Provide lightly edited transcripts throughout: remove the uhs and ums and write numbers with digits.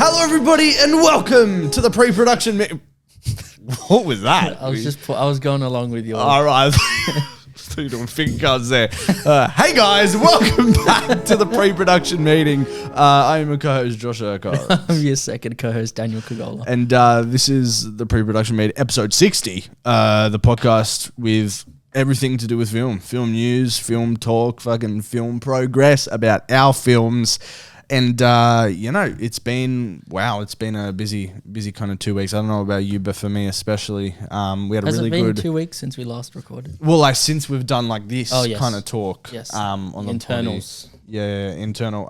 Hello, everybody, and welcome to the pre-production. What was that? I was going along with yours. All right, still doing finger cards there. Hey guys, welcome back to the pre-production meeting. I am your co-host Josh Urquhart. I'm your second co-host Daniel Kagola. And this is the pre-production meeting, episode 60, the podcast with everything to do with film news, film talk, fucking film progress about our films. And, it's been a busy kind of 2 weeks. I don't know about you, but for me especially, we had Has a really it been good... 2 weeks since we last recorded? Well, like since we've done like this yes. kind of talk. Yes. On the internals. Internal.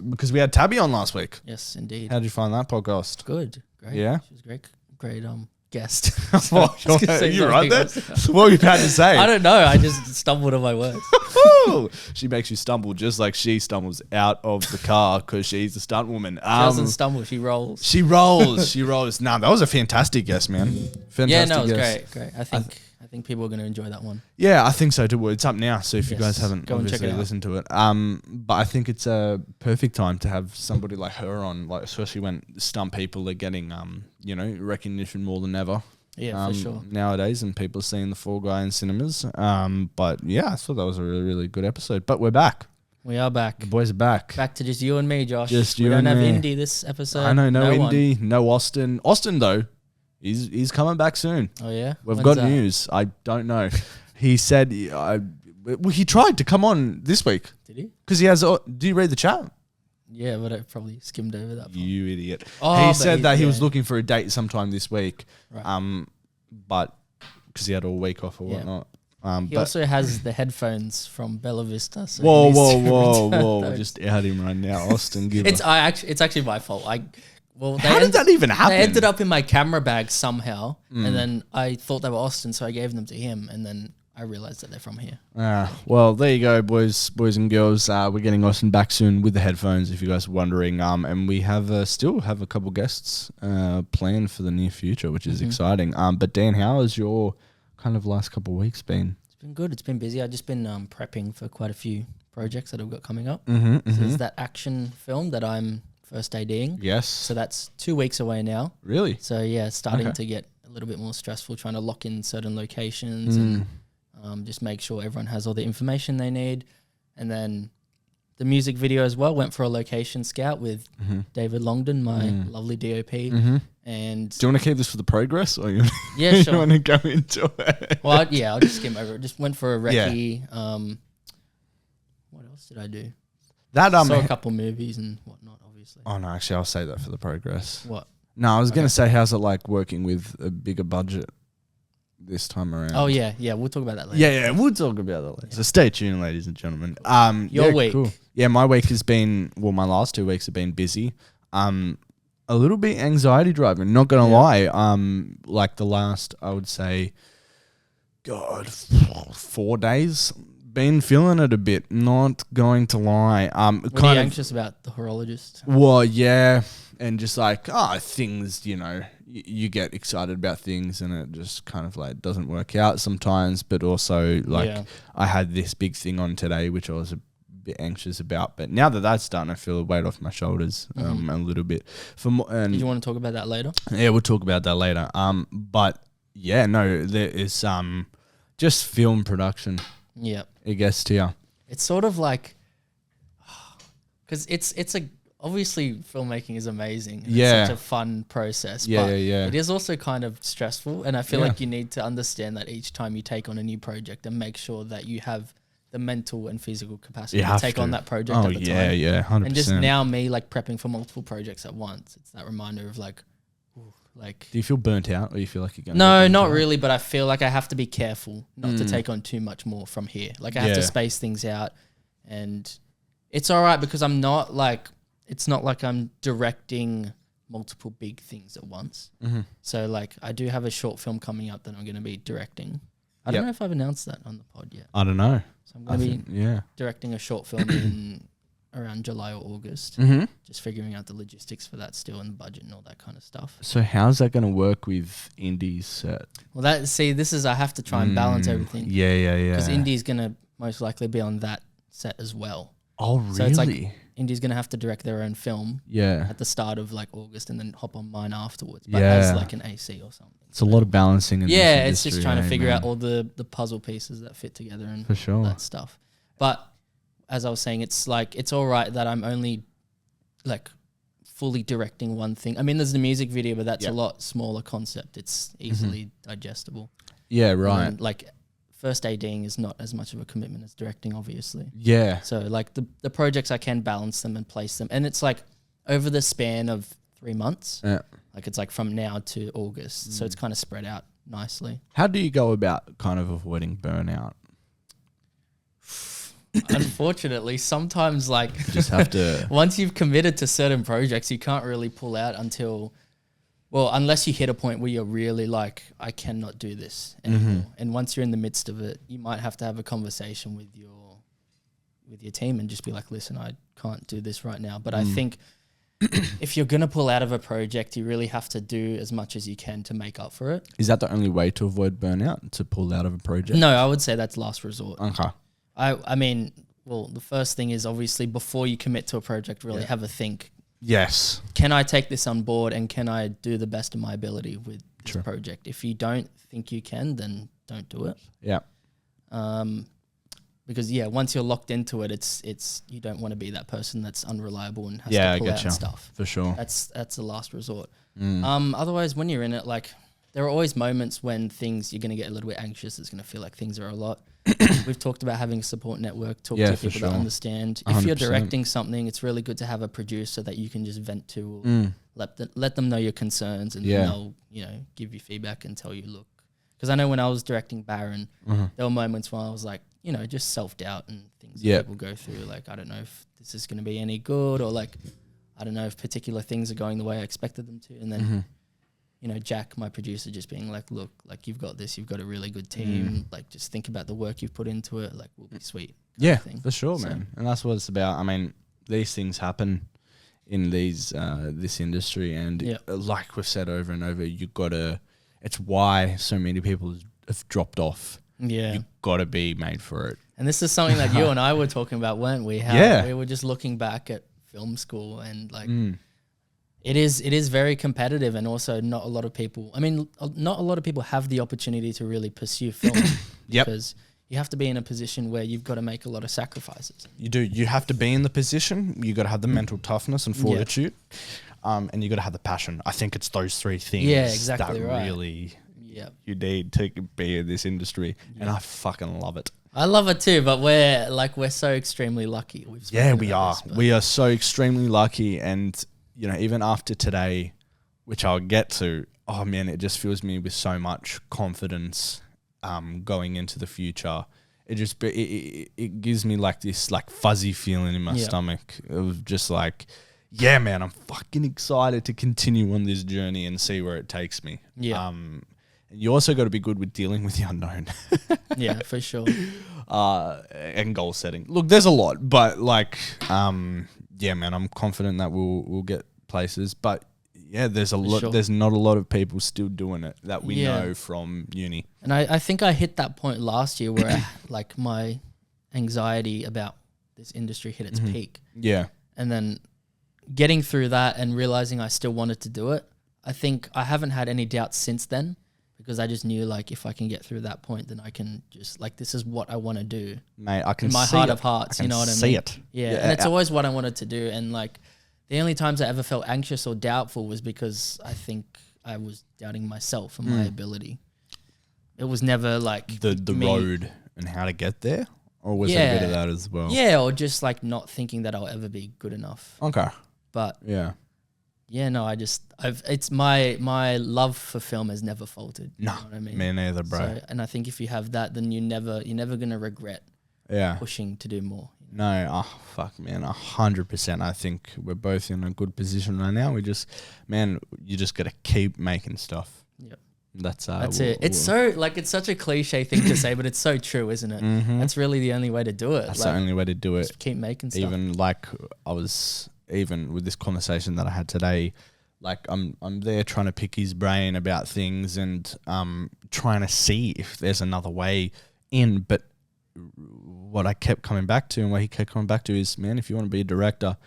Because we had Tabby on last week. Yes, indeed. How did you find that podcast? Good. Great. Yeah? She was great guest. You right there? What were you about to say? I don't know. I just stumbled on my words. She makes you stumble just like she stumbles out of the car because she's a stunt woman. She doesn't stumble. She rolls. She rolls. Nah, that was a fantastic guest, man. Fantastic yeah, no, it was guest. great. I think people are going to enjoy that one. Yeah, I think so too. Well, it's up now, so if you guys haven't go and check obviously it out. listened to it, but I think it's a perfect time to have somebody like her on, like especially when stunt people are getting, recognition more than ever. Yeah, for sure. Nowadays, and people are seeing the Fall Guy in cinemas. But yeah, I thought that was a really, really good episode. But we're back. We are back. The boys are back. Back to just you and me, Josh. Just you we don't and have me. Indy this episode. I know, no Indy, one. no Austin. Austin though, he's coming back soon. Oh yeah, We've When's got that? news. I don't know. He said he tried to come on this week. Did he? Because he has. Do you read the chat? Yeah, but I probably skimmed over that part. You idiot. Oh, he said that he was looking for a date sometime this week. Right. But because he had all week off or whatnot. He also has the headphones from Bella Vista. So whoa! Just out him right now, Austin. It's actually my fault. How did that even happen? They ended up in my camera bag somehow, and then I thought they were Austin, so I gave them to him, and then I realized that they're from here. Well, there you go, boys and girls. We're getting Austin back soon with the headphones, if you guys are wondering. And we have still have a couple guests planned for the near future, which is exciting. But Dan, how has your kind of last couple of weeks been? It's been good. It's been busy. I've just been prepping for quite a few projects that I've got coming up. So there's that action film that I'm first ADing. Yes. So that's 2 weeks away now. Really? So yeah, starting to get a little bit more stressful, trying to lock in certain locations and just make sure everyone has all the information they need. And then the music video as well, went for a location scout with David Longdon, my lovely DOP. And do you want to keep this for the progress, or you sure. want to go into it? Well, I'll just skim over it. Just went for a recce. What else did I do? Saw a couple movies and whatnot, obviously. Oh no, actually, I'll say that for the progress. What? No, I was going to say, how's it like working with a bigger budget this time around? Oh yeah, we'll talk about that later. Yeah, we'll talk about that later. Yeah. So stay tuned, ladies and gentlemen. Your week. Cool. Yeah, my week has been, my last 2 weeks have been busy. A little bit anxiety driving, not gonna lie. Like the last, I would say, 4 days, been feeling it a bit, not going to lie. Were you anxious about the horologist? Well, yeah. And just like, things, you get excited about things and it just kind of like doesn't work out sometimes. But also like I had this big thing on today, which I was a bit anxious about. But now that that's done, I feel a weight off my shoulders a little bit. Did you want to talk about that later? Yeah, we'll talk about that later. But yeah, no, there is just film production. Yeah. It gets to you. It's sort of like, because it's a, obviously filmmaking is amazing. It's such a fun process. But it is also kind of stressful. And I feel like you need to understand that each time you take on a new project and make sure that you have the mental and physical capacity to take on that project at the time. Yeah, 100%. And just now me like prepping for multiple projects at once. It's that reminder of like, do you feel burnt out or you feel like you're going to... No, not really, but I feel like I have to be careful not to take on too much more from here. Like I have to space things out, and it's all right because I'm not like, it's not like I'm directing multiple big things at once. So like I do have a short film coming up that I'm going to be directing. I don't know if I've announced that on the pod yet. I don't know. So I'm going to be directing a short film in around July or August. Just figuring out the logistics for that still and the budget and all that kind of stuff. So how's that going to work with Indy's set? Well, I have to try and balance everything. Yeah. Because Indy's going to most likely be on that set as well. Oh, really? So it's like Indy's going to have to direct their own film Yeah. at the start of like August and then hop on mine afterwards, but Yeah. as like an AC or something. It's a lot of balancing in this it's industry, just trying to figure man. out all the puzzle pieces that fit together and For sure. that stuff. But as I was saying, it's like, it's all right that I'm only like fully directing one thing. I mean, there's the music video, but that's a lot smaller concept. It's easily digestible. Yeah, right. And like first ADing is not as much of a commitment as directing, obviously. Yeah. So like the projects, I can balance them and place them. And it's like over the span of 3 months. Yeah. Like it's like from now to August. So it's kind of spread out nicely. How do you go about kind of avoiding burnout? Unfortunately, sometimes like You just have to... once you've committed to certain projects, you can't really pull out until, well, unless you hit a point where you're really like, I cannot do this anymore. And once you're in the midst of it, you might have to have a conversation with your team and just be like, listen, I can't do this right now. But I think if you're going to pull out of a project, you really have to do as much as you can to make up for it. Is that the only way to avoid burnout, to pull out of a project? No, I would say that's last resort. Okay. I mean, well, the first thing is obviously before you commit to a project, really have a think. Yes. Can I take this on board and can I do the best of my ability with this project? If you don't think you can, then don't do it. Yeah. Because once you're locked into it, it's you don't want to be that person that's unreliable and has to pull out stuff. For sure. That's the last resort. Otherwise, when you're in it, like there are always moments when you're going to get a little bit anxious. It's going to feel like things are a lot. We've talked about having a support network, talk to people that understand. 100%. If you're directing something, it's really good to have a producer that you can just vent to, or let them know your concerns, and they'll give you feedback and tell you, look. Because I know when I was directing Baron, there were moments when I was like, just self-doubt and things that people go through. Like, I don't know if this is going to be any good, or like, I don't know if particular things are going the way I expected them to. And then, Jack, my producer, just being like, look, like you've got this, you've got a really good team. Like, just think about the work you've put into it. Like, we'll be sweet. Yeah, for sure, man. And that's what it's about. I mean, these things happen in this industry. And like we've said over and over, it's why so many people have dropped off. Yeah. You've got to be made for it. And this is something that you and I were talking about, weren't we? How we were just looking back at film school and like, it is very competitive, and also not a lot of people have the opportunity to really pursue film because you have to be in a position where you've got to make a lot of sacrifices. You do. You have to be in the position. You got to have the mental toughness and fortitude, and you got to have the passion. I think it's those three things that really you need to be in this industry, and I fucking love it. I love it too, but we're so extremely lucky. We are. We are so extremely lucky, and even after today, which I'll get to, oh man, it just fills me with so much confidence going into the future. It gives me like this like fuzzy feeling in my stomach of just like, yeah, man, I'm fucking excited to continue on this journey and see where it takes me. Yeah. And you also got to be good with dealing with the unknown. Yeah, for sure. And goal setting. Look, there's a lot, but like, yeah, man, I'm confident that we'll get places, but yeah, there's a lot. Sure. There's not a lot of people still doing it that we know from uni. And I think I hit that point last year where like my anxiety about this industry hit its peak. Yeah. And then getting through that and realizing I still wanted to do it. I think I haven't had any doubts since then, because I just knew like if I can get through that point, then I can just like, this is what I want to do. Mate, I can in my see heart it. of hearts, you know what I mean? See it. Yeah. And it's always what I wanted to do. And like the only times I ever felt anxious or doubtful was because I think I was doubting myself and my ability. It was never like the road and how to get there, or was it a bit of that as well? Yeah, or just like not thinking that I'll ever be good enough. Okay. But no, it's my love for film has never faltered. No, you know what I mean? Me neither, bro. So, and I think if you have that, then you're never gonna regret pushing to do more. No, fuck, man, 100%. I think we're both in a good position right now. You just got to keep making stuff. Yep. That's it. It's such a cliche thing to say, but it's so true, isn't it? Mm-hmm. That's really the only way to do it. That's the only way to do it. Just keep making stuff. Even like even with this conversation that I had today, like I'm there trying to pick his brain about things and trying to see if there's another way in, but what I kept coming back to and what he kept coming back to is, man, if you want to be a director,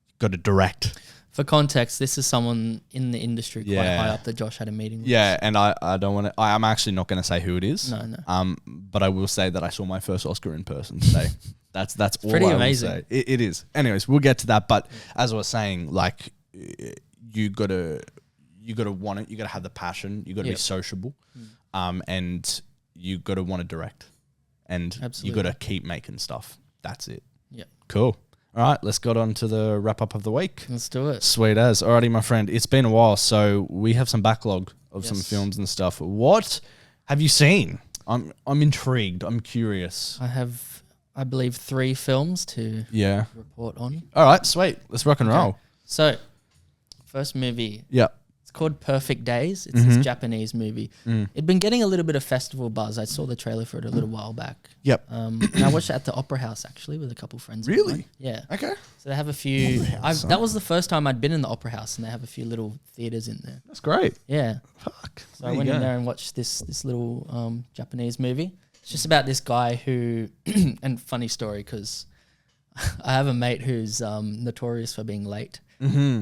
you've got to direct. For context, this is someone in the industry quite high up that Josh had a meeting with. Yeah, and I don't want to. I'm actually not going to say who it is. No. But I will say that I saw my first Oscar in person today. That's all pretty I will amazing. say. It is. Anyways, we'll get to that. But as I was saying, like you gotta want it. You gotta have the passion. You gotta be sociable, and you gotta want to direct, and you gotta keep making stuff. That's it. Yeah. Cool. All right, let's get on to the wrap up of the week. Let's do it. Sweet as. Alrighty, my friend. It's been a while, so we have some backlog of some films and stuff. What have you seen? I'm intrigued. I'm curious. I have, I believe, 3 films to report on. All right, sweet. Let's rock and roll. So, first movie. Yeah. It's called Perfect Days. It's this Japanese movie. It'd been getting a little bit of festival buzz. I saw the trailer for it a little while back. Yep. And I watched it at the Opera House, actually, with a couple of friends. Really? Yeah. Okay. So they have a few. That was the first time I'd been in the Opera House, and they have a few little theaters in there. That's great. Yeah. Fuck. So I went in there and watched this little Japanese movie. It's just about this guy who, and funny story, because I have a mate who's notorious for being late.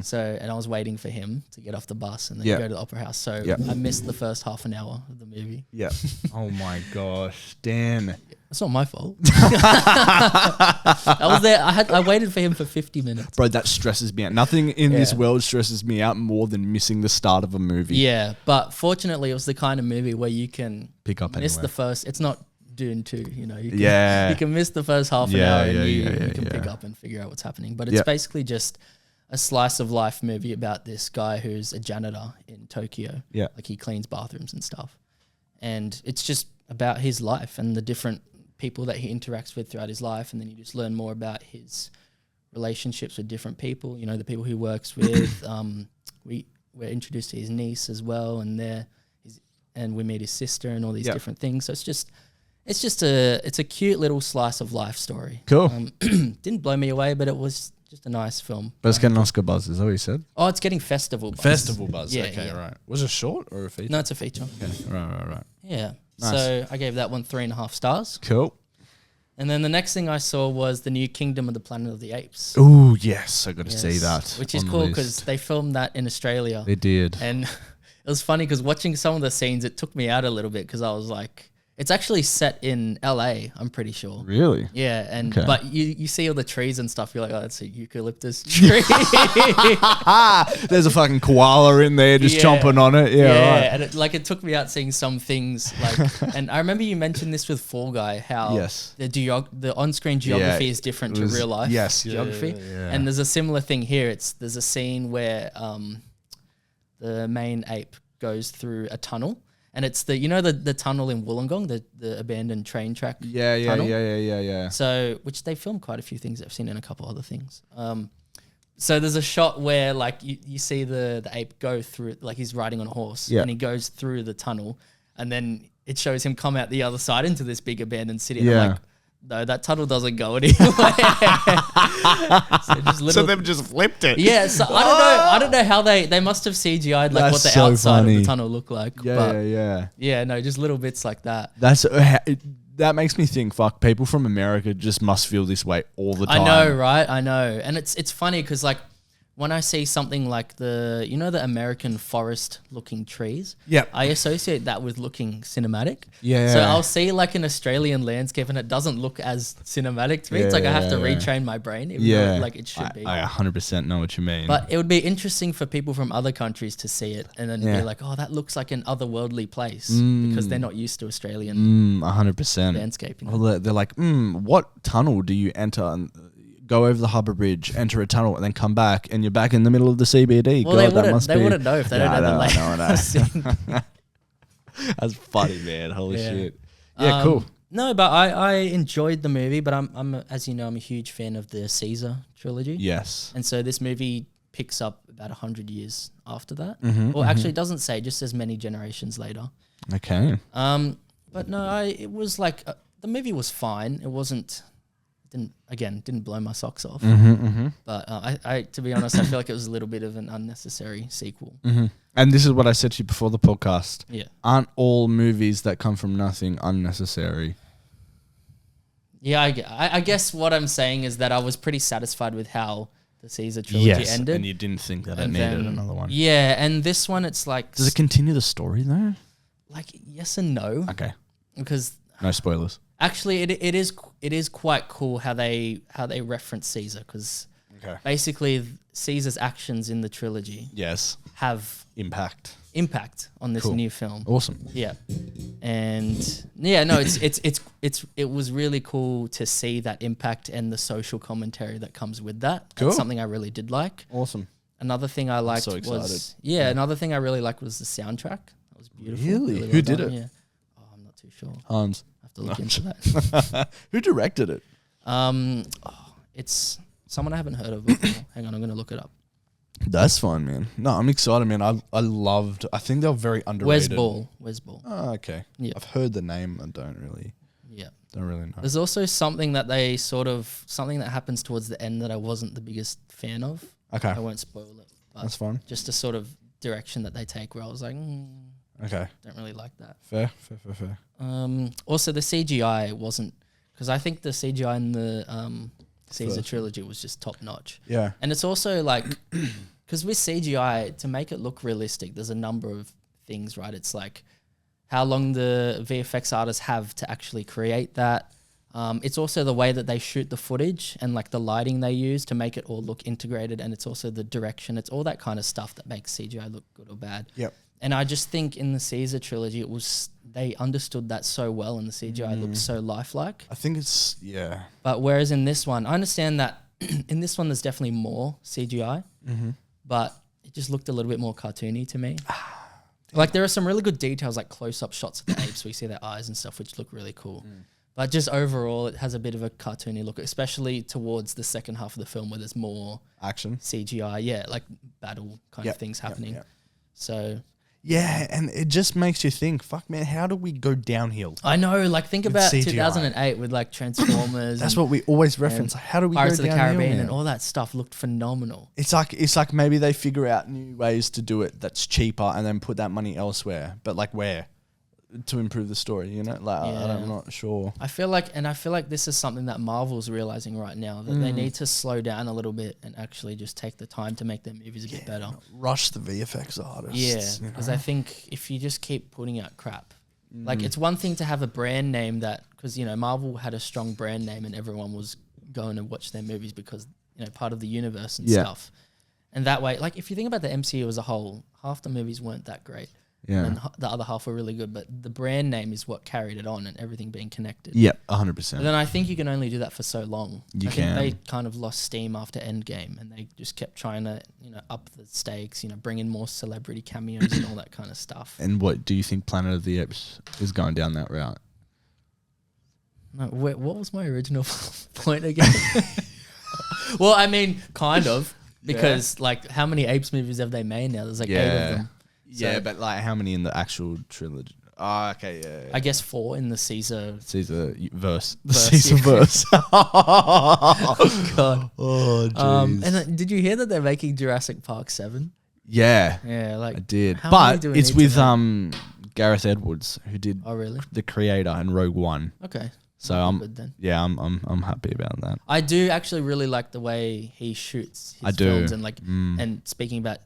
So, and I was waiting for him to get off the bus and then go to the Opera House. So I missed the first half an hour of the movie. Yeah. Oh my gosh, Dan. It's not my fault. I was there. I waited for him for 50 minutes. Bro, that stresses me out. Nothing in this world stresses me out more than missing the start of a movie. Yeah, but fortunately, it was the kind of movie where you can pick up miss anywhere. the first. It's not Dune 2, you know. You can miss the first half an hour and you can pick up and figure out what's happening. But it's basically just a slice of life movie about this guy who's a janitor in Tokyo. Yeah. Like he cleans bathrooms and stuff. And it's just about his life and the different people that he interacts with throughout his life. And then you just learn more about his relationships with different people, you know, the people he works with. We're introduced to his niece as well, and we meet his sister and all these different things. So it's a cute little slice of life story. Cool. Didn't blow me away, but it was just a nice film. But it's getting Oscar buzz, is that what you said? Oh, it's getting festival buzz. Festival buzz. Yeah, okay, right. Was it short or a feature? No, it's a feature. Okay, right. Yeah. Nice. So I gave that one 3.5 stars. Cool. And then the next thing I saw was the new Kingdom of the Planet of the Apes. Ooh, yes, I got to see that. Which is cool because they filmed that in Australia. They did. And it was funny because watching some of the scenes, it took me out a little bit because I was like, it's actually set in LA, I'm pretty sure. Really? Yeah, and but you see all the trees and stuff, you're like, oh, that's a eucalyptus tree. There's a fucking koala in there just chomping on it. Yeah, right. And it took me out seeing some things like, and I remember you mentioned this with Fall Guy, how the on-screen geography is different to real life geography. Yeah. And there's a similar thing here. There's a scene where the main ape goes through a tunnel. And it's the tunnel in Wollongong, the abandoned train track tunnel. Yeah. So, which they filmed quite a few things. I've seen in a couple other things. So there's a shot where like you see the ape go through, like he's riding on a horse and he goes through the tunnel and then it shows him come out the other side into this big abandoned city. And I'm like, no, that tunnel doesn't go anywhere. So they've just flipped it. Yeah, so I don't know how they must have CGI'd like what the outside of the tunnel looked like. Yeah, no, just little bits like that. That makes me think, fuck, people from America just must feel this way all the time. I know, right? I know. And it's funny because like when I see something like the American forest looking trees, I associate that with looking cinematic. Yeah. So I'll see like an Australian landscape and it doesn't look as cinematic to me. It's like I have to retrain my brain. Even though, like it should be. I 100% know what you mean. But it would be interesting for people from other countries to see it and then be like, oh, that looks like an otherworldly place because they're not used to Australian 100% landscape. Well, they're like, what tunnel do you enter and go over the harbour bridge, enter a tunnel, and then come back, and you're back in the middle of the CBD. Well, they wouldn't know if they don't have the layout. That's funny, man. Holy shit. Yeah, cool. No, but I enjoyed the movie, but I'm as you know, I'm a huge fan of the Caesar trilogy. Yes. And so this movie picks up about 100 years after that. Actually, it doesn't say, just as many generations later. Okay. But no, it was like the movie was fine. It wasn't. Didn't blow my socks off. But I to be honest, I feel like it was a little bit of an unnecessary sequel. And this is what I said to you before the podcast. Yeah. Aren't all movies that come from nothing unnecessary? Yeah, I guess what I'm saying is that I was pretty satisfied with how the Caesar trilogy ended. And you didn't think that it needed another one. Yeah, and this one, it's like... Does it continue the story, though? Like, yes and no. Okay. Because... No spoilers. Actually, it is quite cool how they reference Caesar, because basically Caesar's actions in the trilogy have impact on this new film. Awesome. Yeah. And yeah, no, it was really cool to see that impact and the social commentary that comes with that. Cool. That's something I really did like. Awesome. Another thing I liked another thing I really liked was the soundtrack. That was beautiful. Really? Well Who done. did it? Yeah. Oh, I'm not too sure. Hans. I have to look into that. Who directed it? It's someone I haven't heard of before. Hang on, I'm going to look it up. That's fine, man. No, I'm excited, man. I think they were very underrated. Wes Ball. Oh, okay. Yeah. I've heard the name. I don't really know. There's also something that something that happens towards the end that I wasn't the biggest fan of. Okay. I won't spoil it. But that's fine. Just a sort of direction that they take where I was like, okay. Don't really like that. Fair. Also, the CGI wasn't, because I think the CGI in the Caesar trilogy was just top notch. Yeah. And it's also like, because with CGI, to make it look realistic, there's a number of things, right? It's like how long the VFX artists have to actually create that. It's also the way that they shoot the footage and like the lighting they use to make it all look integrated. And it's also the direction. It's all that kind of stuff that makes CGI look good or bad. Yep. And I just think in the Caesar trilogy, they understood that so well, and the CGI looks so lifelike. I think it's, But whereas in this one, I understand that in this one there's definitely more CGI, but it just looked a little bit more cartoony to me. Like there are some really good details, like close-up shots of the apes, where you see their eyes and stuff, which look really cool. But just overall, it has a bit of a cartoony look, especially towards the second half of the film where there's more action CGI, like battle kind of things happening. So... Yeah, and it just makes you think, fuck, man, how do we go downhill? I know, like think about CGI. 2008 with like Transformers. That's what we always reference. Like, how do we Pirates go of the downhill, Caribbean man? and all that stuff looked phenomenal. It's like maybe they figure out new ways to do it that's cheaper and then put that money elsewhere. But like where? To improve the story, you know? Like I'm not sure. I feel like this is something that Marvel's realizing right now, that they need to slow down a little bit and actually just take the time to make their movies a bit better. Rush the VFX artists. Yeah, because I think if you just keep putting out crap, like it's one thing to have a brand name that, because Marvel had a strong brand name and everyone was going to watch their movies because part of the universe and stuff. And that way, like if you think about the MCU as a whole, half the movies weren't that great. Yeah. And the other half were really good, but the brand name is what carried it on and everything being connected. Yeah, 100%. But then I think you can only do that for so long. I think they kind of lost steam after Endgame, and they just kept trying to, up the stakes, bring in more celebrity cameos and all that kind of stuff. And what do you think Planet of the Apes is going down that route? No, what was my original point again? Well, I mean, kind of, because like how many Apes movies have they made now? There's like 8 of them. So, but like how many in the actual trilogy? Oh, okay, yeah. I guess 4 in the Caesar verse. The Caesar verse. Oh, God. Oh, jeez. And did you hear that they're making Jurassic Park 7? Yeah. Yeah, like I did. But it's with Gareth Edwards, who did the creator in Rogue One. Okay. So I'm happy about that. I do actually really like the way he shoots his films and and speaking about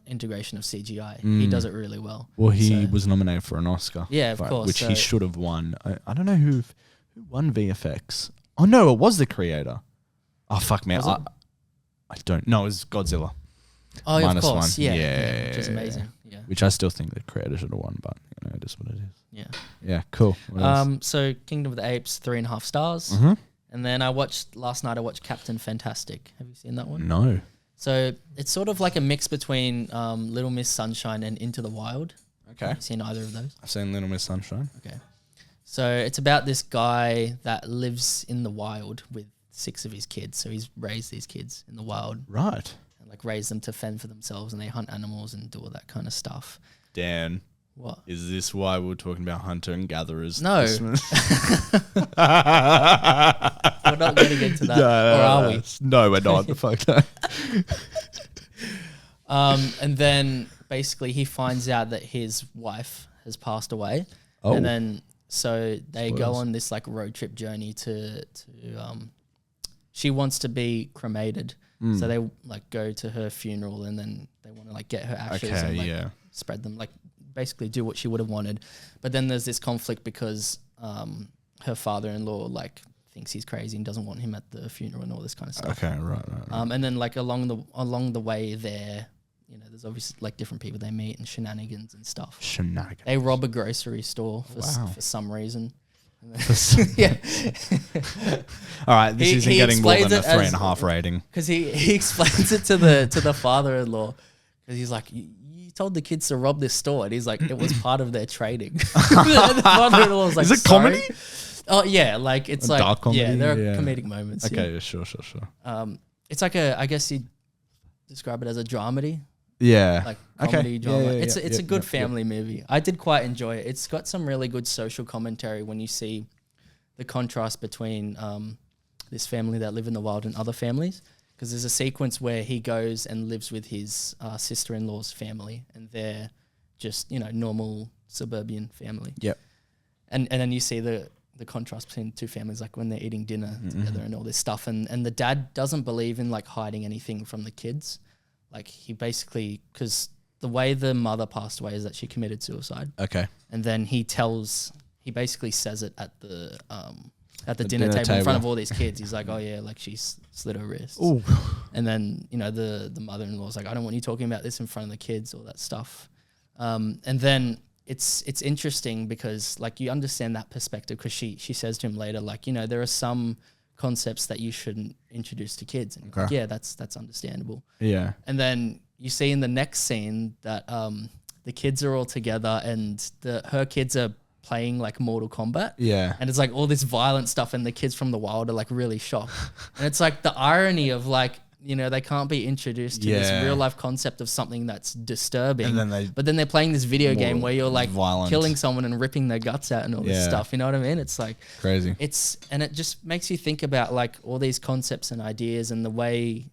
integration of CGI. He does it really well. Well, he was nominated for an Oscar. Yeah, of course. Which he should have won. I don't know who won VFX. Oh, no, it was the creator. Oh, fuck, man. I don't know. It was Godzilla. Oh, yeah, of -1. course. Yeah. Which is amazing. Yeah. Which I still think the creator should have won, but it is what it is. Yeah. Yeah, cool. So Kingdom of the Apes, 3.5 stars. And then last night I watched Captain Fantastic. Have you seen that one? No. So it's sort of like a mix between Little Miss Sunshine and Into the Wild. Okay. Have you seen either of those? I've seen Little Miss Sunshine. Okay. So it's about this guy that lives in the wild with 6 of his kids. So he's raised these kids in the wild. Right. And like raised them to fend for themselves, and they hunt animals and do all that kind of stuff. Dan. What? Is this why we're talking about hunter and gatherers? No. We're not getting into that. Or are we? No, we're not. Fuck that. And then basically he finds out that his wife has passed away. Oh. And then So they go Spoilers. on this like road trip journey to she wants to be cremated. So they like go to her funeral and then they want to like get her ashes and like spread them, like basically do what she would have wanted. But then there's this conflict because her father-in-law like thinks he's crazy and doesn't want him at the funeral and all this kind of stuff. Okay, right. And then like along the way there, you know, there's obviously like different people they meet and shenanigans and stuff. Shenanigans. They rob a grocery store for some reason. Yeah. All right, this isn't getting more than a 3.5 rating. Because he explains it to the father-in-law because he's like, you told the kids to rob this store, and he's like, it was part of their trading. The father-in-law was like, is it comedy? Oh yeah, like it's like dark comedy? Yeah, there are comedic moments. Okay, sure. It's like I guess you'd describe it as a dramedy. Yeah. Like comedy drama. Yeah, it's a good family movie. I did quite enjoy it. It's got some really good social commentary when you see the contrast between this family that live in the wild and other families. Because there's a sequence where he goes and lives with his sister-in-law's family, and they're just, you know, normal suburban family. Yep. And then you see the contrast between two families, like when they're eating dinner together and all this stuff. And the dad doesn't believe in like hiding anything from the kids. Like he basically, because the way the mother passed away is that she committed suicide. Okay. And then he basically says it at the dinner table in front of all these kids. He's like, oh yeah, like she slit her wrist. Ooh. And then, you know, the mother-in-law's like, I don't want you talking about this in front of the kids, all that stuff. And then it's interesting because like you understand that perspective because she says to him later, like, you know, there are some concepts that you shouldn't introduce to kids. And like, yeah, that's understandable. Yeah. And then you see in the next scene that the kids are all together and her kids are playing like Mortal Kombat. Yeah. And it's like all this violent stuff and the kids from the wild are like really shocked. And it's like the irony of like, you know, they can't be introduced to this real life concept of something that's disturbing. And then but then they're playing this video game where you're like killing someone and ripping their guts out and all this stuff. You know what I mean? It's like crazy. And it just makes you think about like all these concepts and ideas and the way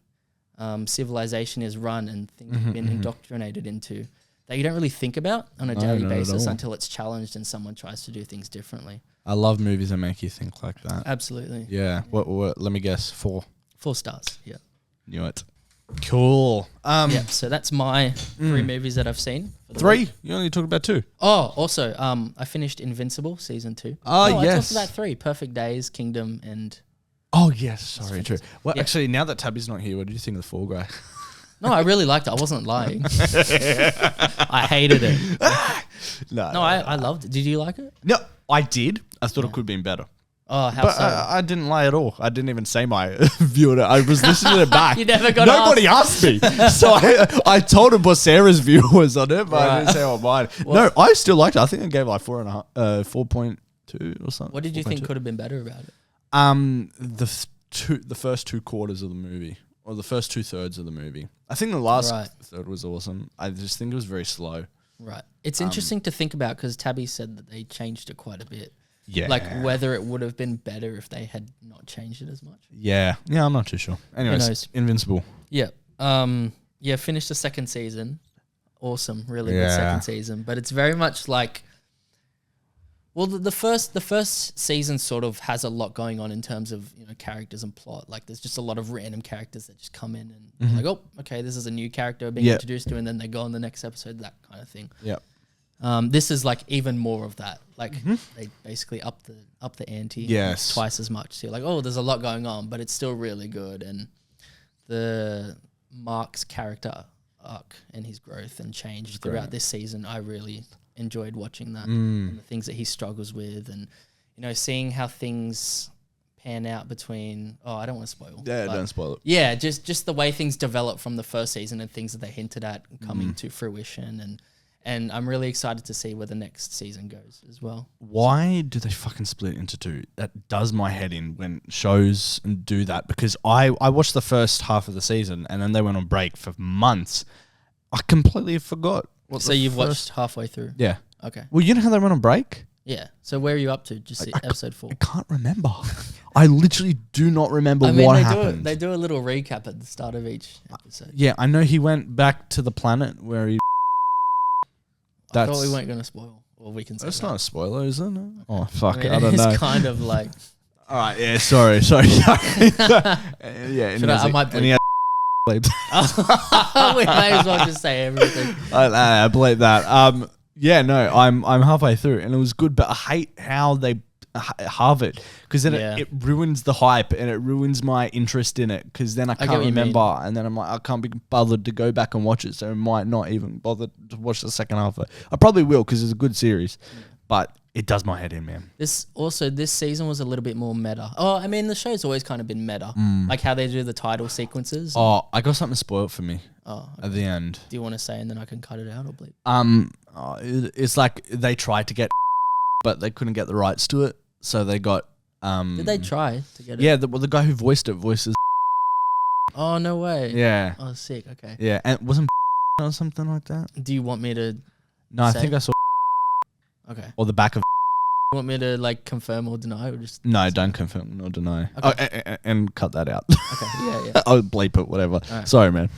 civilization is run and things have been indoctrinated into that you don't really think about on a daily basis until it's challenged and someone tries to do things differently. I love movies that make you think like that. Absolutely. Yeah. What let me guess. 4 stars. Yeah. Knew it. Cool. Yeah, so that's my 3 movies that I've seen. 3? You only talked about 2. Oh, also, I finished Invincible season 2. Oh, yes. I talked about 3. Perfect Days, Kingdom, and... Oh, yes. Sorry, true. Well, actually, now that Tabby's not here, what did you think of the Fall Guy? No, I really liked it. I wasn't lying. I hated it. No, I loved it. Did you like it? No, I did. I thought it could have been better. Oh, how but so? I didn't lie at all. I didn't even say my view on it. I was listening to it back. You never got Nobody asked me. So I told him what Sarah's view was on it, but I didn't say what mine. No, I still liked it. I think I gave like 4.2 or something. What did you think could have been better about it? The first 2 quarters of the movie, or the first 2/3 of the movie. I think the last third was awesome. I just think it was very slow. Right. It's interesting to think about because Tabby said that they changed it quite a bit. Yeah. Like whether it would have been better if they had not changed it as much. Yeah. Yeah, I'm not too sure. Anyways, Invincible. Yeah. Yeah, finished the second season. Awesome. Really good second season. But it's very much like, well, the first season sort of has a lot going on in terms of, you know, characters and plot. Like there's just a lot of random characters that just come in and like, oh, okay, this is a new character being introduced to, and then they go on the next episode, that kind of thing. Yeah. This is like even more of that. Like they basically up the ante. Yes. Twice as much. So you're like, oh, there's a lot going on, but it's still really good. And the Mark's character arc and his growth and change throughout this season, I really enjoyed watching that and the things that he struggles with, and you know, seeing how things pan out between. Oh, I don't want to spoil. Yeah, don't spoil it. Yeah, just the way things develop from the first season and things that they hinted at coming to fruition, and I'm really excited to see where the next season goes as well. Why do they fucking split into 2? That does my head in when shows do that, because I watched the first half of the season and then they went on break for months. I completely forgot. So you've watched halfway through? Yeah. Okay. Well, you know how they went on break? Yeah. So where are you up to? Just episode 4. I can't remember. I literally do not remember what happened. They do a little recap at the start of each episode. Yeah, I know he went back to the planet where he... I thought we weren't going to spoil. Or we can say That's that. not a spoiler, is it? Oh, fuck. I mean, I don't know. It's kind of like. All right. Yeah. Sorry. Yeah. I might bleep. Bleep. We may as well just say everything. I bleep that. Yeah. No. I'm halfway through, and it was good, but I hate how they halve it because then it ruins the hype and it ruins my interest in it because then I can't remember, and then I'm like I can't be bothered to go back and watch it, so I might not even bother to watch the second half of it. I probably will because it's a good series, but it does my head in, man. This season was a little bit more meta. Oh, I mean the show's always kind of been meta, like how they do the title sequences. Oh, I got something spoiled for me. Oh, okay. At the end. Do you want to say and then I can cut it out or bleep? It's like they tried to get, but they couldn't get the rights to it. So they got. Did they try to get it? Yeah, the guy who voiced it voices. Oh no way! Yeah. Oh sick. Okay. Yeah, and it wasn't or something like that. Do you want me to? No, I think I saw. Okay. Or the back of. You want me to like confirm or deny or just? No, don't confirm nor deny. Okay. Oh, and cut that out. Okay. Yeah. I'll bleep it. Whatever. Right. Sorry, man.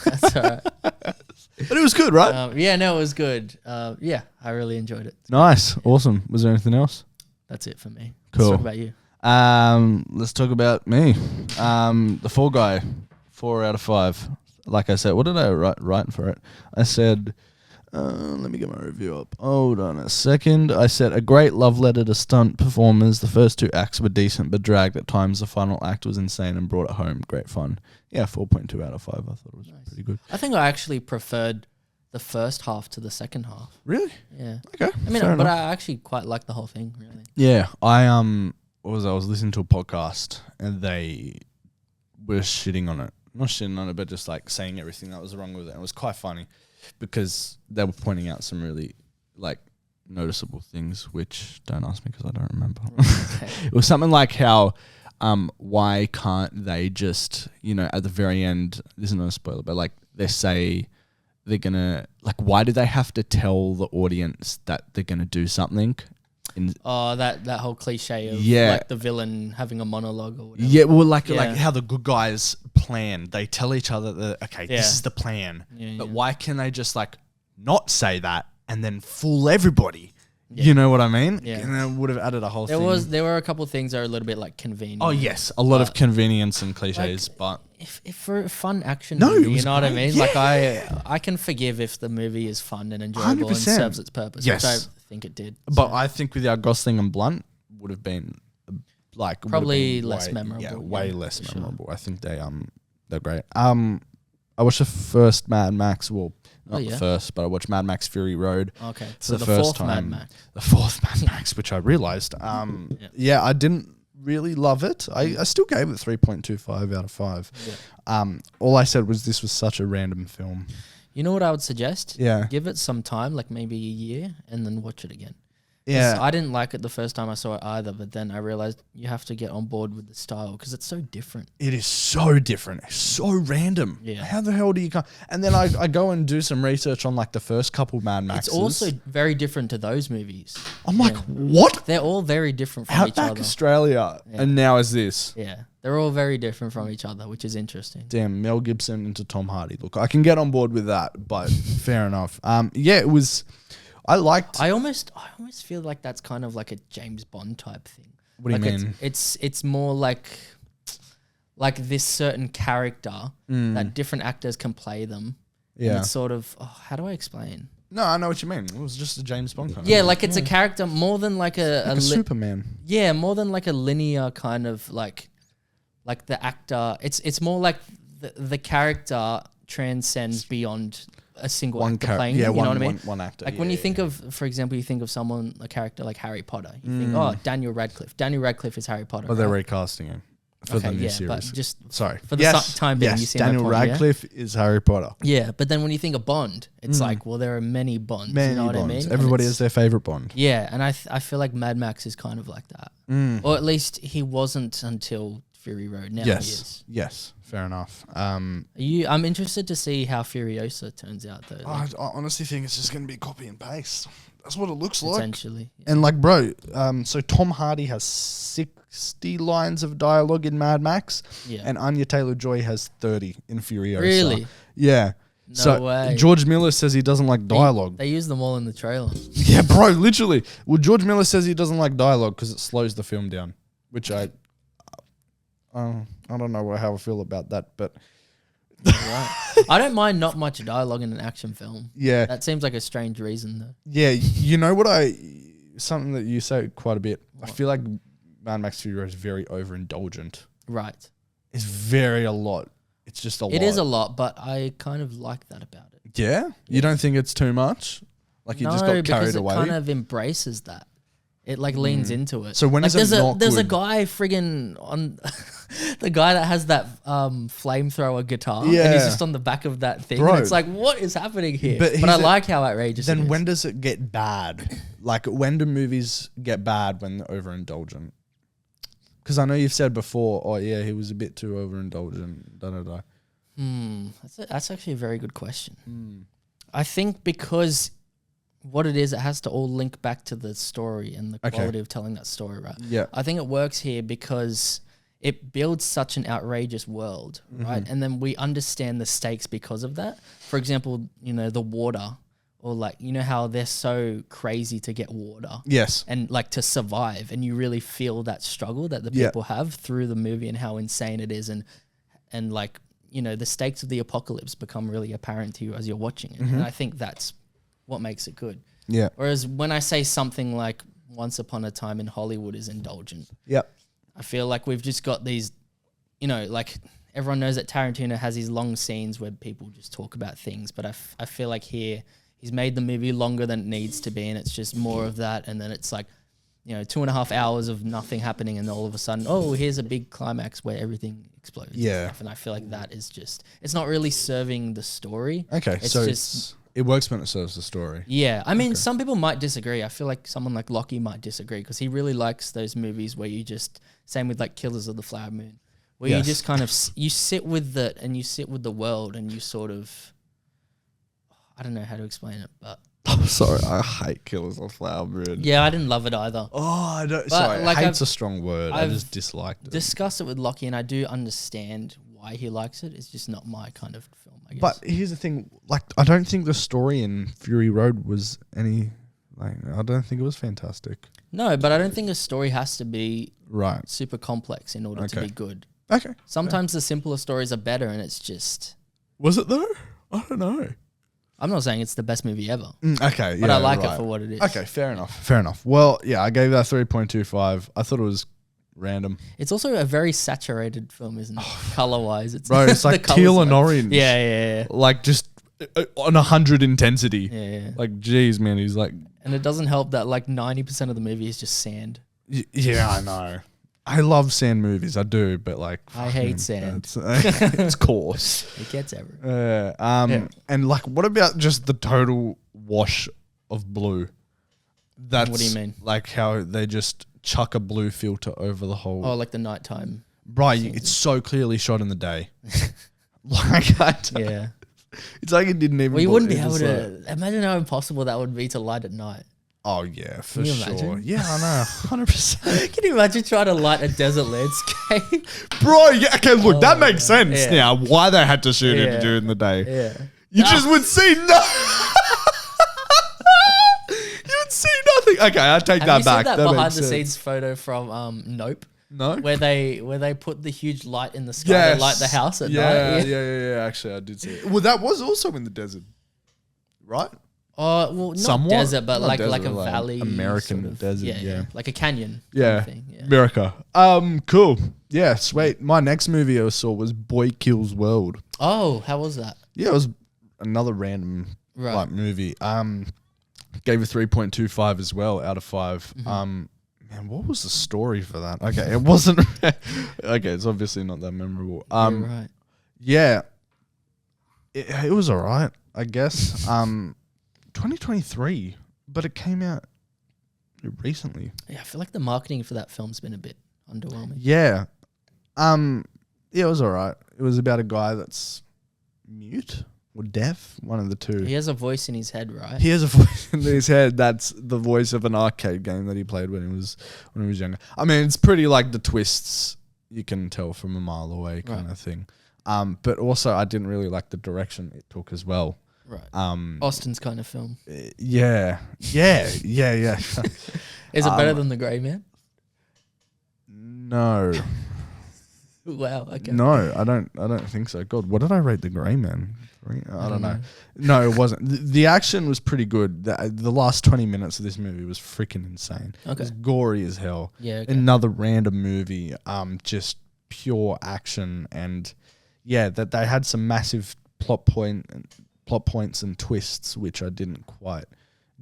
That's all right. But it was good, right? Yeah. No, it was good. Yeah, I really enjoyed it. Nice. Awesome. Was there anything else? That's it for me. Cool. Let's talk about you. Let's talk about me. The Fall Guy, 4 out of 5. Like I said, what did I write for it? I said, let me get my review up. Hold on a second. I said, a great love letter to stunt performers. The first 2 acts were decent but dragged at times. The final act was insane and brought it home. Great fun. Yeah, 4.2 out of 5. I thought it was pretty good. I think I actually preferred the first half to the second half. Really? Yeah. Okay. I mean, but I actually quite like the whole thing, really. Yeah, I was listening to a podcast and they were shitting on it. Not shitting on it, but just like saying everything that was wrong with it. And it was quite funny because they were pointing out some really like noticeable things, which don't ask me because I don't remember. It was something like how why can't they just, at the very end, this is not a spoiler, but like they say they're gonna, like, why do they have to tell the audience that they're gonna do something? That whole cliche of like the villain having a monologue or whatever. Yeah, well, like how the good guys plan. They tell each other that this is the plan. But why can they just like not say that and then fool everybody? Yeah. You know what I mean? Yeah. And then it would have added a whole thing. There were a couple of things that are a little bit like convenient. Oh yes, a lot of convenience and cliches, like, but if for a fun action movie, you know what I mean? Yeah. Like I can forgive if the movie is fun and enjoyable 100%. And serves its purpose, which I think it did. But I think with our Gosling and Blunt would have been like probably less memorable. Yeah, way less memorable. Sure. I think they're great. I watched the first Mad Max. Well, not the first, but I watched Mad Max Fury Road. Okay, so the first time. Mad Max. The fourth Mad Max, which I realised. Yeah, I didn't really love it. I still gave it 3.25 out of 5. Yeah. All I said was this was such a random film. You know what I would suggest? Yeah. Give it some time, like maybe a year, and then watch it again. Yeah. I didn't like it the first time I saw it either, but then I realized you have to get on board with the style because it's so different. It is so different. It's so random. Yeah. How the hell do you come? And then I go and do some research on like the first couple Mad Maxes. It's also very different to those movies. I'm like, what? They're all very different from each other. Outback Australia, and now is this. Yeah. They're all very different from each other, which is interesting. Damn, Mel Gibson into Tom Hardy. Look, I can get on board with that, but fair enough. Yeah, it was... I almost feel like that's kind of like a James Bond type thing. What do you mean? It's more like this certain character that different actors can play them. Yeah. And it's sort of how do I explain? No, I know what you mean. It was just a James Bond kind of thing. Like it's a character more than like a Superman. Yeah, more than like a linear kind of like the actor. It's more like the character transcends beyond a single actor playing. Yeah, you know what I mean? One actor. Like when you think of, for example, you think of a character like Harry Potter. You think, Daniel Radcliffe. Daniel Radcliffe is Harry Potter. Well, they're recasting him for the new series. But just for the time being, you see Daniel Radcliffe is Harry Potter. Yeah, but then when you think of Bond, it's like, well, there are many Bonds. You know what I mean? Everybody has their favorite Bond. Yeah, and I feel like Mad Max is kind of like that, or at least he wasn't until Fury Road. Now he is. Yes. Fair enough. I'm interested to see how Furiosa turns out, though. I honestly think it's just going to be copy and paste. That's what it looks like. Essentially. Yeah. And like, bro, so Tom Hardy has 60 lines of dialogue in Mad Max, and Anya Taylor-Joy has 30 in Furiosa. Really? Yeah. No way. George Miller says he doesn't like dialogue. They use them all in the trailer. Yeah, bro, literally. Well, George Miller says he doesn't like dialogue because it slows the film down, which I don't know how I feel about that, but Right. I don't mind not much dialogue in an action film. yeah, That seems like a strange reason though. yeah. You know what something that you say quite a bit. What? I feel like Mad Max Fury Road is very overindulgent. Right. It's very a lot. It's just a lot. It is a lot, but I kind of like that about it. Yeah? You don't think it's too much? Like you just got carried away? It kind of embraces that. It like leans into it. So when like is it not there's a good? guy friggin' on the guy that has that flamethrower guitar, Yeah. and he's just on the back of that thing. Bro. And it's like, what is happening here? But But I like how outrageous. it Then is. when does it get bad? Like when do movies get bad when they're overindulgent? Because I know you've said before, oh yeah, he was a bit too overindulgent. Da da da. That's actually a very good question. I think because what it is, it has to all link back to the story and the quality of telling that story, right? Yeah. I think it works here because it builds such an outrageous world, right? And then we understand the stakes because of that. For example, you know, the water, or like, you know how they're so crazy to get water. Yes. And like to survive, and you really feel that struggle that the Yeah. people have through the movie and how insane it is, and like, you know, the stakes of the apocalypse become really apparent to you as you're watching it. And I think that's what makes it good. Yeah. Whereas when I say something like Once Upon a Time in Hollywood is indulgent, Yep. I feel like we've just got these, you know, like everyone knows that Tarantino has these long scenes where people just talk about things, but I feel like here he's made the movie longer than it needs to be, and it's just more of that, and then it's like, you know, 2.5 hours of nothing happening, and all of a sudden, oh, here's a big climax where everything explodes. Yeah. And I feel like that is just, it's not really serving the story. Okay. It's So just, it works when it serves the story. yeah. I mean, some people might disagree. I feel like someone like Lockie might disagree because he really likes those movies where you just, same with like Killers of the Flower Moon, where you Yes. just kind of, you sit with it and you sit with the world and you sort of, I don't know how to explain it, but I'm sorry. I hate Killers of the Flower Moon. yeah, I didn't love it either. Oh, I don't. But, Sorry. like, Hate's a strong word. I I've just disliked it. Discuss it with Lockie, and I do understand why he likes it. It's just not my kind of film, I guess. But here's the thing, like I don't think the story in Fury Road was I don't think it was fantastic. no, but I don't think a story has to be Right. super complex in order to Okay. be good. Okay. Sometimes the simpler stories are better, and it's just, Was it though? I don't know. I'm not saying it's the best movie ever, Okay. but yeah, I like right. it for what it is. Okay, fair enough. Fair enough. Well, yeah, I gave that 3.25. I thought it was random. It's also a very saturated film, isn't it? Color-wise. It's Bro, it's the like colours teal are and like- orange. Yeah. Like just on 100 intensity. Yeah. Like, geez, man, he's like, And it doesn't help that like 90% of the movie is just sand. yeah, I know. I love sand movies. I do, but like, I hate sand. It's coarse. It gets everywhere. Yeah. And like, what about just the total wash of blue? That's What do you mean? Like how they just chuck a blue filter over the whole. Oh, like the nighttime. Right, it's so clearly shot in the day. Like, Yeah. it's like it didn't even. Well, you wouldn't be it's able just to like- imagine how impossible that would be to light at night. oh yeah, for Can you sure. imagine? Yeah, I know, 100%. Can you imagine trying to light a desert landscape? Bro, yeah, okay, look, that makes sense yeah. now. Why they had to shoot Yeah. it during the day? Yeah. You just would see no. You would see nothing. Okay, I take Have that you back. seen that That behind makes the sense. scenes photo from Nope? No. Where they put the huge light in the sky to light the house at night. Yeah. Actually, I did see it. Well, that was also in the desert, right? Oh, well, not Somewhat. desert, but Not like desert, a like valley. American sort of. desert, yeah. Like a canyon. Yeah. Kind of thing, yeah. America. Cool. Yeah, sweet. My next movie I saw was Boy Kills World. Oh, how was that? Yeah, it was another random Right. like movie. Gave a 3.25 as well out of 5. Mm-hmm. Man, what was the story for that? Okay, it wasn't. Okay, it's obviously not that memorable. You're right. Yeah, it was alright, I guess. 2023, but it came out recently. Yeah, I feel like the marketing for that film's been a bit underwhelming. Yeah, yeah, it was alright. It was about a guy that's mute or deaf, one of the two. He has a voice in his head, right? He has a voice in his head. That's the voice of an arcade game that he played when he was younger. I mean, it's pretty like the twists you can tell from a mile away kind of thing. But also I didn't really like the direction it took as well. Right. Austin's kind of film. Yeah. Is it better than The Grey Man? No. Wow. Okay. No, I don't think so. God, what did I rate The Grey Man? I don't know. No, it wasn't. The action was pretty good. The last 20 minutes of this movie was freaking insane. Okay. It was gory as hell. Yeah. Okay. Another random movie, just pure action, and that they had some massive plot points and twists which I didn't quite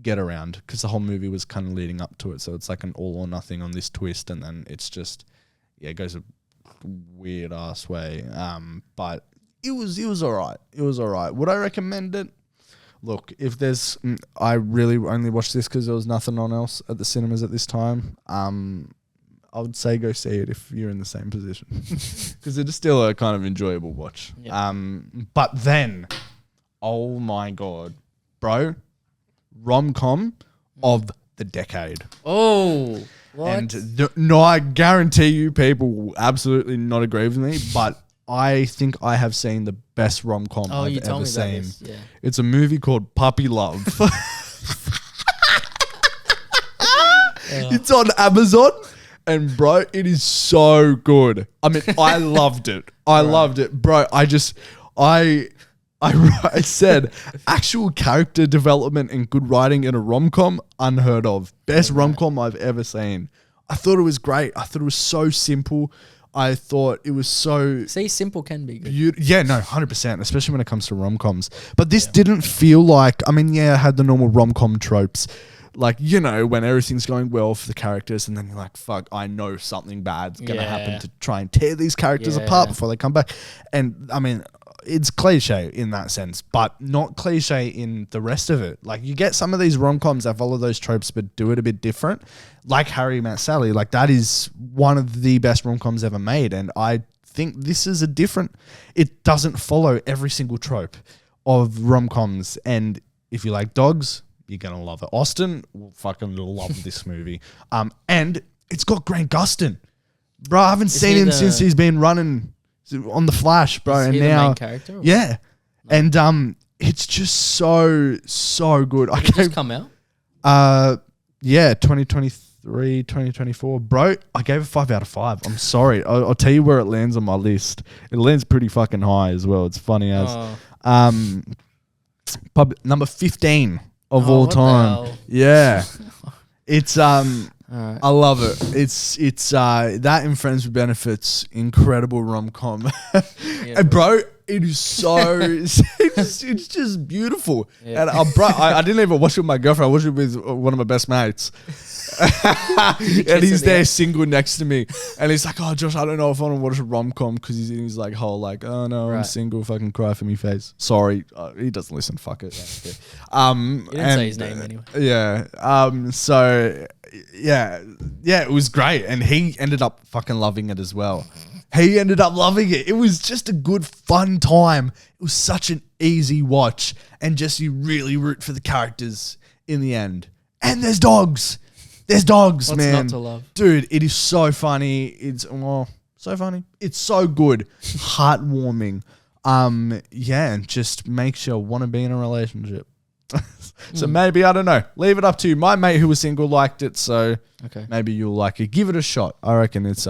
get around, because the whole movie was kind of leading up to it. So it's like an all or nothing on this twist, and then it's just it goes a weird ass way. But it was alright. It was alright. Would I recommend it? Look, if there's, I really only watched this because there was nothing on else at the cinemas at this time. I would say go see it if you're in the same position, because it is still a kind of enjoyable watch. Yeah. But then, oh my god, bro, rom-com of the decade. Oh, what? And no, I guarantee you, people will absolutely not agree with me, but I think I have seen the best rom-com I've ever seen. Yeah. It's a movie called Puppy Love. It's on Amazon. And bro, it is so good. I mean, I loved it. I loved it, bro. I said actual character development and good writing in a rom-com, unheard of. Best rom-com I've ever seen. I thought it was great. I thought it was so simple. I thought it was so... See, simple can be good. Yeah, no, 100%, especially when it comes to rom-coms. But this didn't feel like... I mean, it had the normal rom-com tropes. Like, when everything's going well for the characters, and then you're like, fuck, I know something bad's going to happen to try and tear these characters apart before they come back. And, I mean... It's cliche in that sense, but not cliche in the rest of it. Like, you get some of these rom-coms that follow those tropes but do it a bit different. Like Harry Met Sally. Like, that is one of the best rom-coms ever made. And I think this is it doesn't follow every single trope of rom-coms. And if you like dogs, you're going to love it. Austin will fucking love this movie. And it's got Grant Gustin. Bro, I haven't seen him since he's been running... on The Flash, bro. Is he and now, the main character? Or? Yeah. No. And it's just so good. Did it just come out? 2023, 2024. Bro, I gave it 5 out of 5. I'm sorry. I'll tell you where it lands on my list. It lands pretty fucking high as well. It's funny as. Number 15 of all time. Yeah. It's I love it. It's that and Friends with Benefits, incredible rom-com. And bro, it is so it's just beautiful. Yeah. And bro, I didn't even watch it with my girlfriend. I watched it with one of my best mates. And he's there single next to me, and he's like, "Oh, Josh, I don't know if I want to watch a rom-com," because he's in his like whole like, "Oh no, I'm single, fucking cry for me" face. Sorry, he doesn't listen. Fuck it. You didn't say his name anyway. Yeah. So yeah, it was great, and he ended up fucking loving it as well. He ended up loving it. It was just a good, fun time. It was such an easy watch, and just you really root for the characters in the end. And there's dogs. There's dogs, man. What's not to love? Dude, it is so funny. It's so funny. It's so good. Heartwarming. And just makes you want to be in a relationship. So maybe, I don't know. Leave it up to you. My mate who was single liked it, so maybe you'll like it. Give it a shot. I reckon it's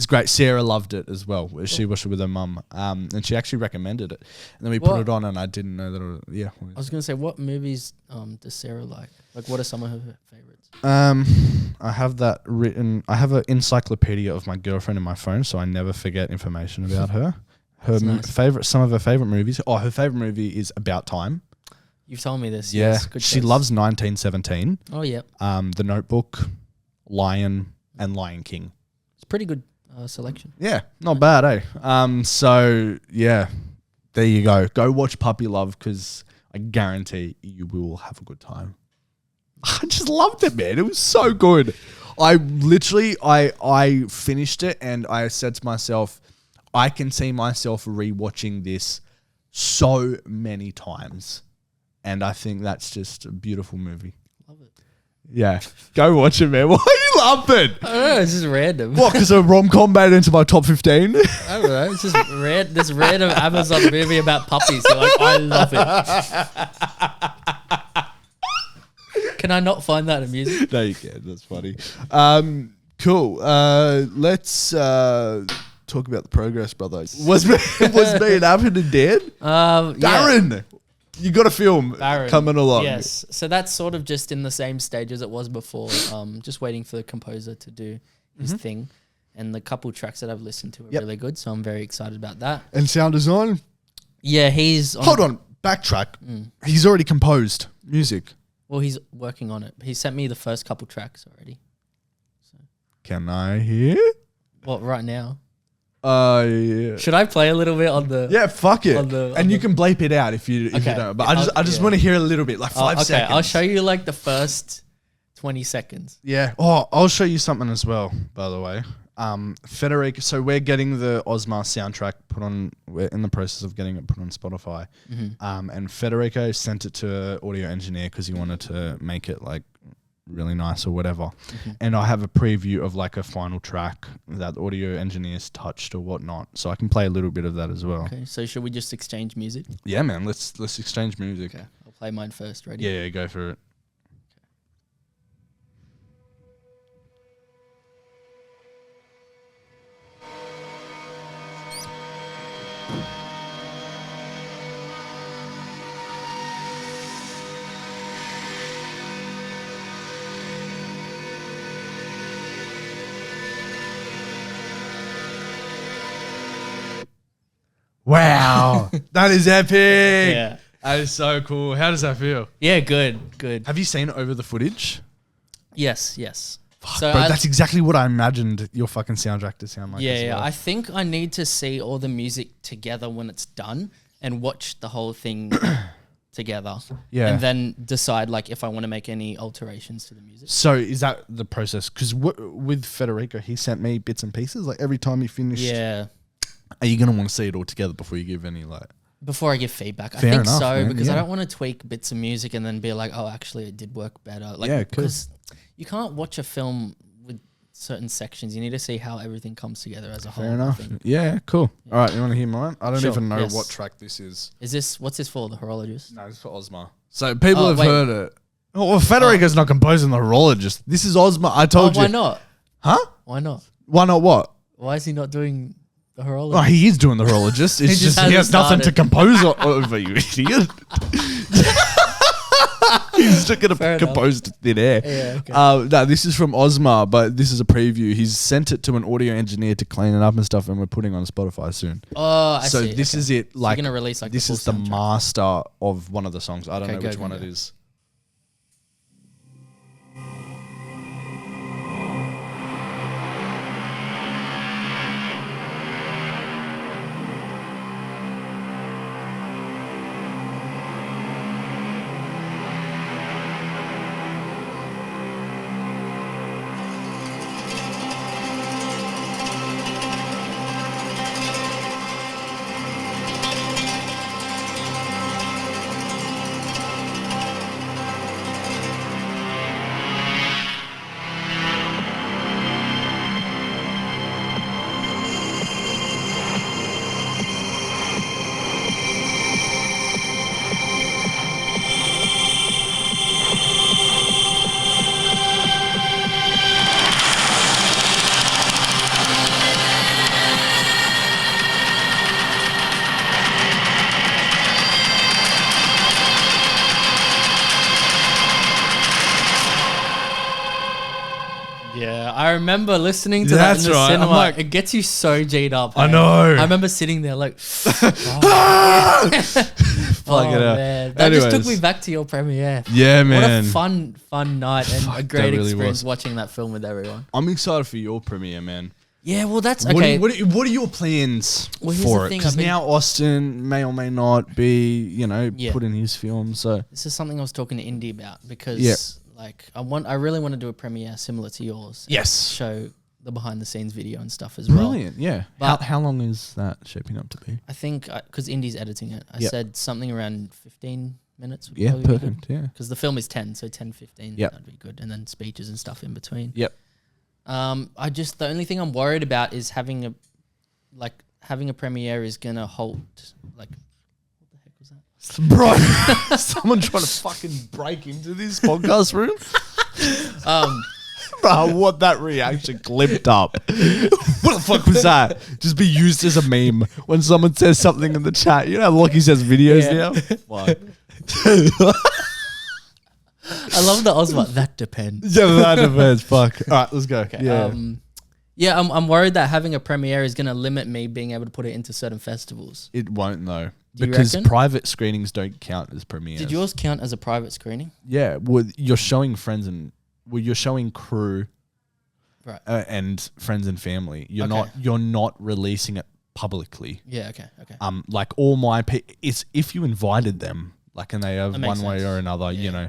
great. Sarah loved it as well. She watched it with her mum, and she actually recommended it. And then we put it on, and I didn't know that it was, I was going to say, what movies does Sarah like? Like, what are some of her favorites? I have that written. I have an encyclopedia of my girlfriend in my phone, so I never forget information about her. Some of her favorite movies. Oh, her favorite movie is About Time. You've told me this. Yeah, yes, good she loves 1917. Oh yeah. The Notebook, Lion, and Lion King. It's pretty good selection. Yeah, not bad, eh? So yeah, there you go. Go watch Puppy Love, because I guarantee you will have a good time. I just loved it, man. It was so good. I finished it, and I said to myself, I can see myself rewatching this so many times. And I think that's just a beautiful movie. Love it. Yeah. Go watch it, man. Why are you laughing? I don't know. It's just random. What? Because a rom-com made it into my top 15? I don't know. It's just this random Amazon movie about puppies. You're like, I love it. Can I not find that amusing? No, you can. That's funny. Cool. Let's talk about the progress, brother. Was me and Abhin and Dan? Darren, you got a film coming along. Yes. So that's sort of just in the same stage as it was before. Just waiting for the composer to do his thing. And the couple tracks that I've listened to are really good. So I'm very excited about that. And sound design? Yeah, he's... Hold on. Backtrack. He's already composed music. Well, he's working on it. He sent me the first couple tracks already. So. Can I hear? What, right now? Yeah. Should I play a little bit on the... Yeah, fuck it. And you can bleep it out if you don't. But I just want to hear a little bit, like 5 seconds. I'll show you like the first 20 seconds. Yeah. Oh, I'll show you something as well, by the way. Federico, so we're getting the Ozma soundtrack put on, we're in the process of getting it put on Spotify. And Federico sent it to an audio engineer because he wanted to make it like really nice or whatever. And I have a preview of like a final track that the audio engineers touched or whatnot. So I can play a little bit of that as well. Okay, so should we just exchange music? Yeah, man, let's exchange music. Okay, I'll play mine first. Ready? Yeah, go for it. Wow, that is epic. Yeah. That is so cool. How does that feel? Yeah, good. Have you seen Over the Footage? Yes. Fuck, so bro, that's exactly what I imagined your fucking soundtrack to sound like. Yeah. I think I need to see all the music together when it's done and watch the whole thing together. Yeah. And then decide like if I want to make any alterations to the music. So is that the process? Because with Federico, he sent me bits and pieces. Like every time he finished. Yeah. Are you going to want to see it all together before you give any like... Before I give feedback? I Fair think enough, so, man. because I don't want to tweak bits of music and then be like, oh, actually it did work better. Like, yeah, cool. Because you can't watch a film with certain sections. You need to see how everything comes together as a whole. Fair enough. Yeah, cool. Yeah. All right, you want to hear mine? I don't even know what track this is. What's this for, the Horologist? No, it's for Ozma. So people have heard it. Oh, well, Federico's not composing the Horologist. This is Ozma. I told you. Why not? Huh? Why not? Why not what? Why is he not doing... The horologist. Oh, he is doing the horologist. It's just he has nothing to compose over, you idiot. He's just going to compose to thin air. Yeah, okay. No, this is from Ozma, but this is a preview. He's sent it to an audio engineer to clean it up and stuff, and we're putting it on Spotify soon. Oh, I see. So this is it. Like, so you're going to release like this is the master of one of the songs. I don't know which one it is. I remember listening to that in the cinema. Like, it gets you so G'd up. I know. I remember sitting there like, oh, man. That just took me back to your premiere. Yeah, man. What a fun night and a great experience watching that film with everyone. I'm excited for your premiere, man. Yeah, well, that's okay. What are your plans for it? Because now Austin may or may not be, put in his film. So this is something I was talking to Indy about because, I really want to do a premiere similar to yours. Yes, show the behind the scenes video and stuff as well. Brilliant, yeah. But how long is that shaping up to be? I think because Indy's editing it, I said something around 15 minutes. Would Yeah, probably be good. perfect. Yeah. Because the film is 10, so 10, 15. Yep. That'd be good. And then speeches and stuff in between. Yep. The only thing I'm worried about is having a premiere is going to halt, like, what the heck was that? Bro, someone trying to fucking break into this podcast room? Bro, what that reaction clipped up. What the fuck was that? Just be used as a meme when someone says something in the chat. You know how Lockie says videos now? What? I love the Oswald. That depends. Yeah, that depends. Fuck. All right, let's go. Okay, Yeah. I'm worried that having a premiere is going to limit me being able to put it into certain festivals. It won't though. Do you Because reckon? private screenings don't count as premieres. Did yours count as a private screening? Yeah, well, you're showing friends and you're showing crew, Right. And friends and family. You're Okay. not releasing it publicly. Yeah. Okay. Like all my it's if you invited them, like, and they have That makes one way sense. or another, Yeah. you know,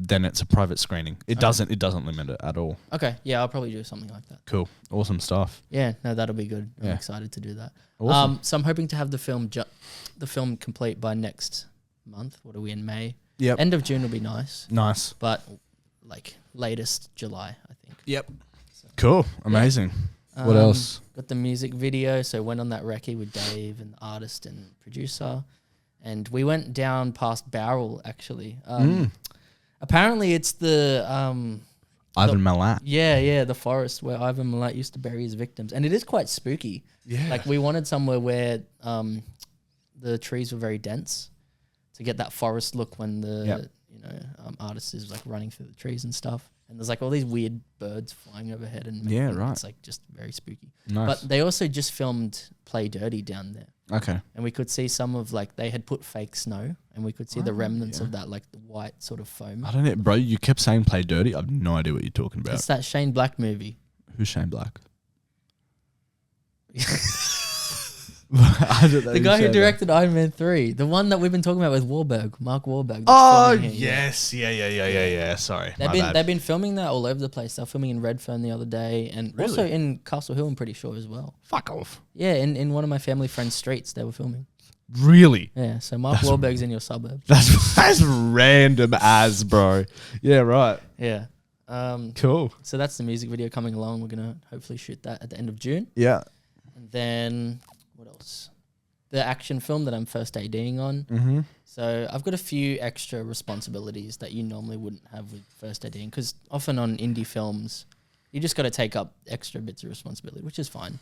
then it's a private screening. It doesn't limit it at all. Okay. Yeah, I'll probably do something like that. Cool, awesome stuff. Yeah. No, that'll be good. I'm Yeah. excited to do that. Awesome. So I'm hoping to have the film complete by next month. What are we in May? Yep. End of June will be nice, Nice. but like latest July, I think. Yep. Cool. Amazing. What else? Got the music video. So went on that recce with Dave and the artist and producer, and we went down past Barrel actually. Apparently it's the Ivan Milat. yeah, the forest where Ivan Milat used to bury his victims, and it is quite spooky. Yeah. Like we wanted somewhere where the trees were very dense to get that forest look when the artist is like running through the trees and stuff. And there's like all these weird birds flying overhead and it's like just very spooky. Nice. But they also just filmed Play Dirty down there. Okay. And we could see some of like they had put fake snow and we could see the remnants of that, like the white sort of foam. I don't know, bro. You kept saying Play Dirty. I have no idea what you're talking about. It's that Shane Black movie. Who's Shane Black? I don't know The guy who Shane directed Iron Man 3. The one that we've been talking about with Wahlberg, Mark Wahlberg. Oh, filming here, yes. Yeah. Sorry. They've been filming that all over the place. They're filming in Redfern the other day and Really? also in Castle Hill, I'm pretty sure as well. Fuck off. Yeah, in one of my family friends' streets they were filming. Really? Yeah, so Mark Wahlberg's in your suburb. That's random as, bro. Yeah, right. Yeah. Cool. So that's the music video coming along. We're going to hopefully shoot that at the end of June. Yeah. And then what else? The action film that I'm first ADing on. Mm-hmm. So I've got a few extra responsibilities that you normally wouldn't have with first ADing, because often on indie films, you just got to take up extra bits of responsibility, which is fine.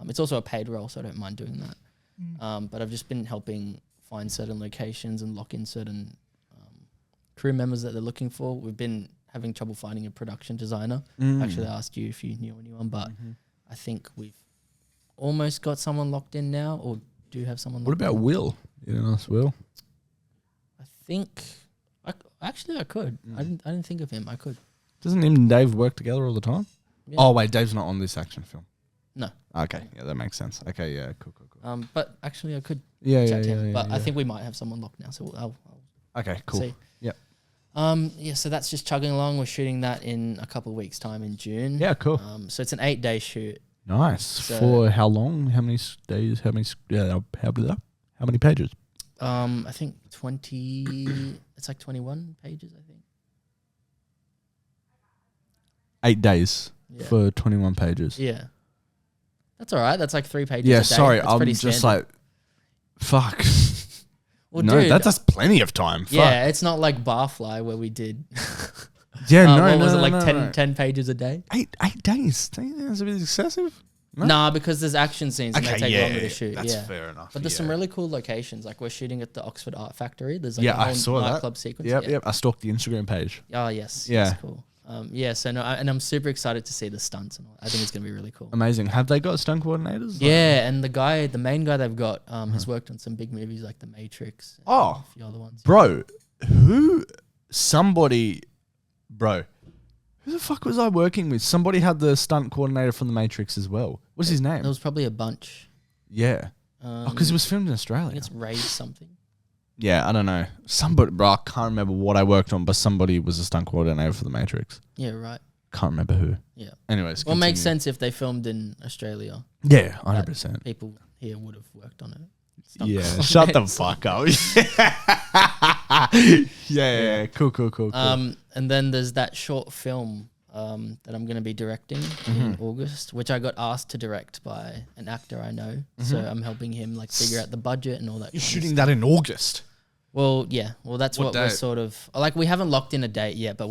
It's also a paid role, so I don't mind doing that. But I've just been helping find certain locations and lock in certain crew members that they're looking for. We've been having trouble finding a production designer. Actually, I asked you if you knew anyone, but I think we've almost got someone locked in now, or do have someone. What about Will? You know, that's Will. I think I could. I didn't think of him. I could. Doesn't him and Dave work together all the time? Yeah. Oh, wait, Dave's not on this action film. No. Okay, yeah, that makes sense. Okay, yeah, cool. But actually, I could. Yeah. Chat to him. But I think we might have someone locked now, so I'll Okay, cool. see. Yep. Yeah. So that's just chugging along. We're shooting that in a couple of weeks' time in June. Yeah, cool. So it's an 8-day shoot. Nice. So- For how long? How many days? How many pages? I think 20. It's like 21 pages. I think. 8 days Yeah. for 21 pages. Yeah. That's all right. That's like 3 pages. Yeah, a day. sorry. That's I'm pretty just standard. like, fuck. Well, No, dude, that's plenty of time. Fuck. yeah, it's not like Barfly where we did. Yeah, no, what no, was it no, like no, 10, no. 10 pages a day? 8 days. That's a bit excessive. No? Nah, because there's action scenes and they take longer to shoot. That's yeah, fair enough. but there's some really cool locations. Like we're shooting at the Oxford Art Factory. There's like Yeah, a I whole saw that. nightclub sequence. Yep. I stalked the Instagram page. Oh yes. Yeah. That's cool. Yeah. So no, and I'm super excited to see the stunts and all. I think it's gonna be really cool. Amazing. Have they got stunt coordinators? Yeah, and the main guy they've got has worked on some big movies like The Matrix. And Oh. a few other ones. Bro, who the fuck was I working with? Somebody had the stunt coordinator from The Matrix as well. What's his name? There was probably a bunch. Yeah. Because it was filmed in I Australia. think it's Ray something. Yeah, I don't know. Somebody, bro, I can't remember what I worked on, but somebody was a stunt coordinator for The Matrix. Yeah, right. Can't remember who. Yeah. Anyways, Well, it makes continue. sense if they filmed in Australia. Yeah, 100%. People here would have worked on it. Yeah, shut the fuck up. yeah, cool. And then there's that short film that I'm going to be directing in August, which I got asked to direct by an actor I know. So I'm helping him like figure out the budget and all that. You're shooting that in August? Well, yeah. Well, that's what we're date? sort of like. We haven't locked in a date yet, but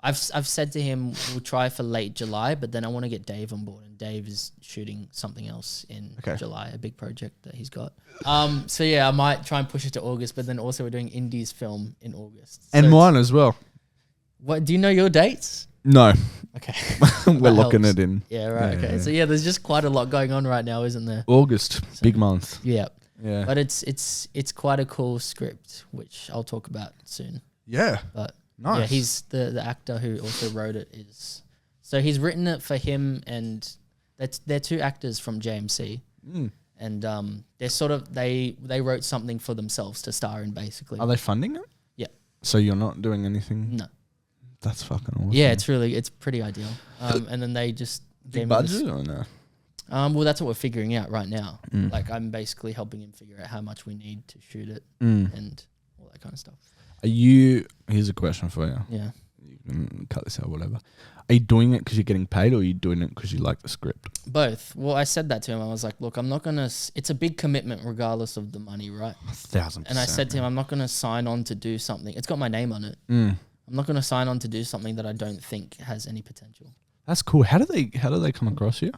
I've said to him we'll try for late July, but then I want to get Dave on board, and Dave is shooting something else in July, a big project that he's got. So yeah, I might try and push it to August, but then also we're doing Indy's film in August. And mine as well. What do you know your dates? No. Okay. We're locking it in. Yeah, right. Okay. So yeah, there's just quite a lot going on right now, isn't there? August, big month. Yeah. Yeah. But it's quite a cool script, which I'll talk about soon. Yeah. But nice. yeah, he's the actor who also wrote it so he's written it for him, and they're two actors from JMC. And they're sort of they wrote something for themselves to star in, basically. Are they funding it? Yeah. So you're not doing anything? No. That's fucking awesome. Yeah, it's pretty ideal. And then they just big budget or no? Well, that's what we're figuring out right now. Like, I'm basically helping him figure out how much we need to shoot it and all that kind of stuff. Here's a question for you. Yeah. You can cut this out, whatever. Are you doing it because you're getting paid, or are you doing it because you like the script? Both. Well, I said that to him. I was like, look, I'm not going to... It's a big commitment regardless of the money, right? 1,000%. And I said to him, I'm not going to sign on to do something. It's got my name on it. I'm not going to sign on to do something that I don't think has any potential. That's cool. How do they come across you?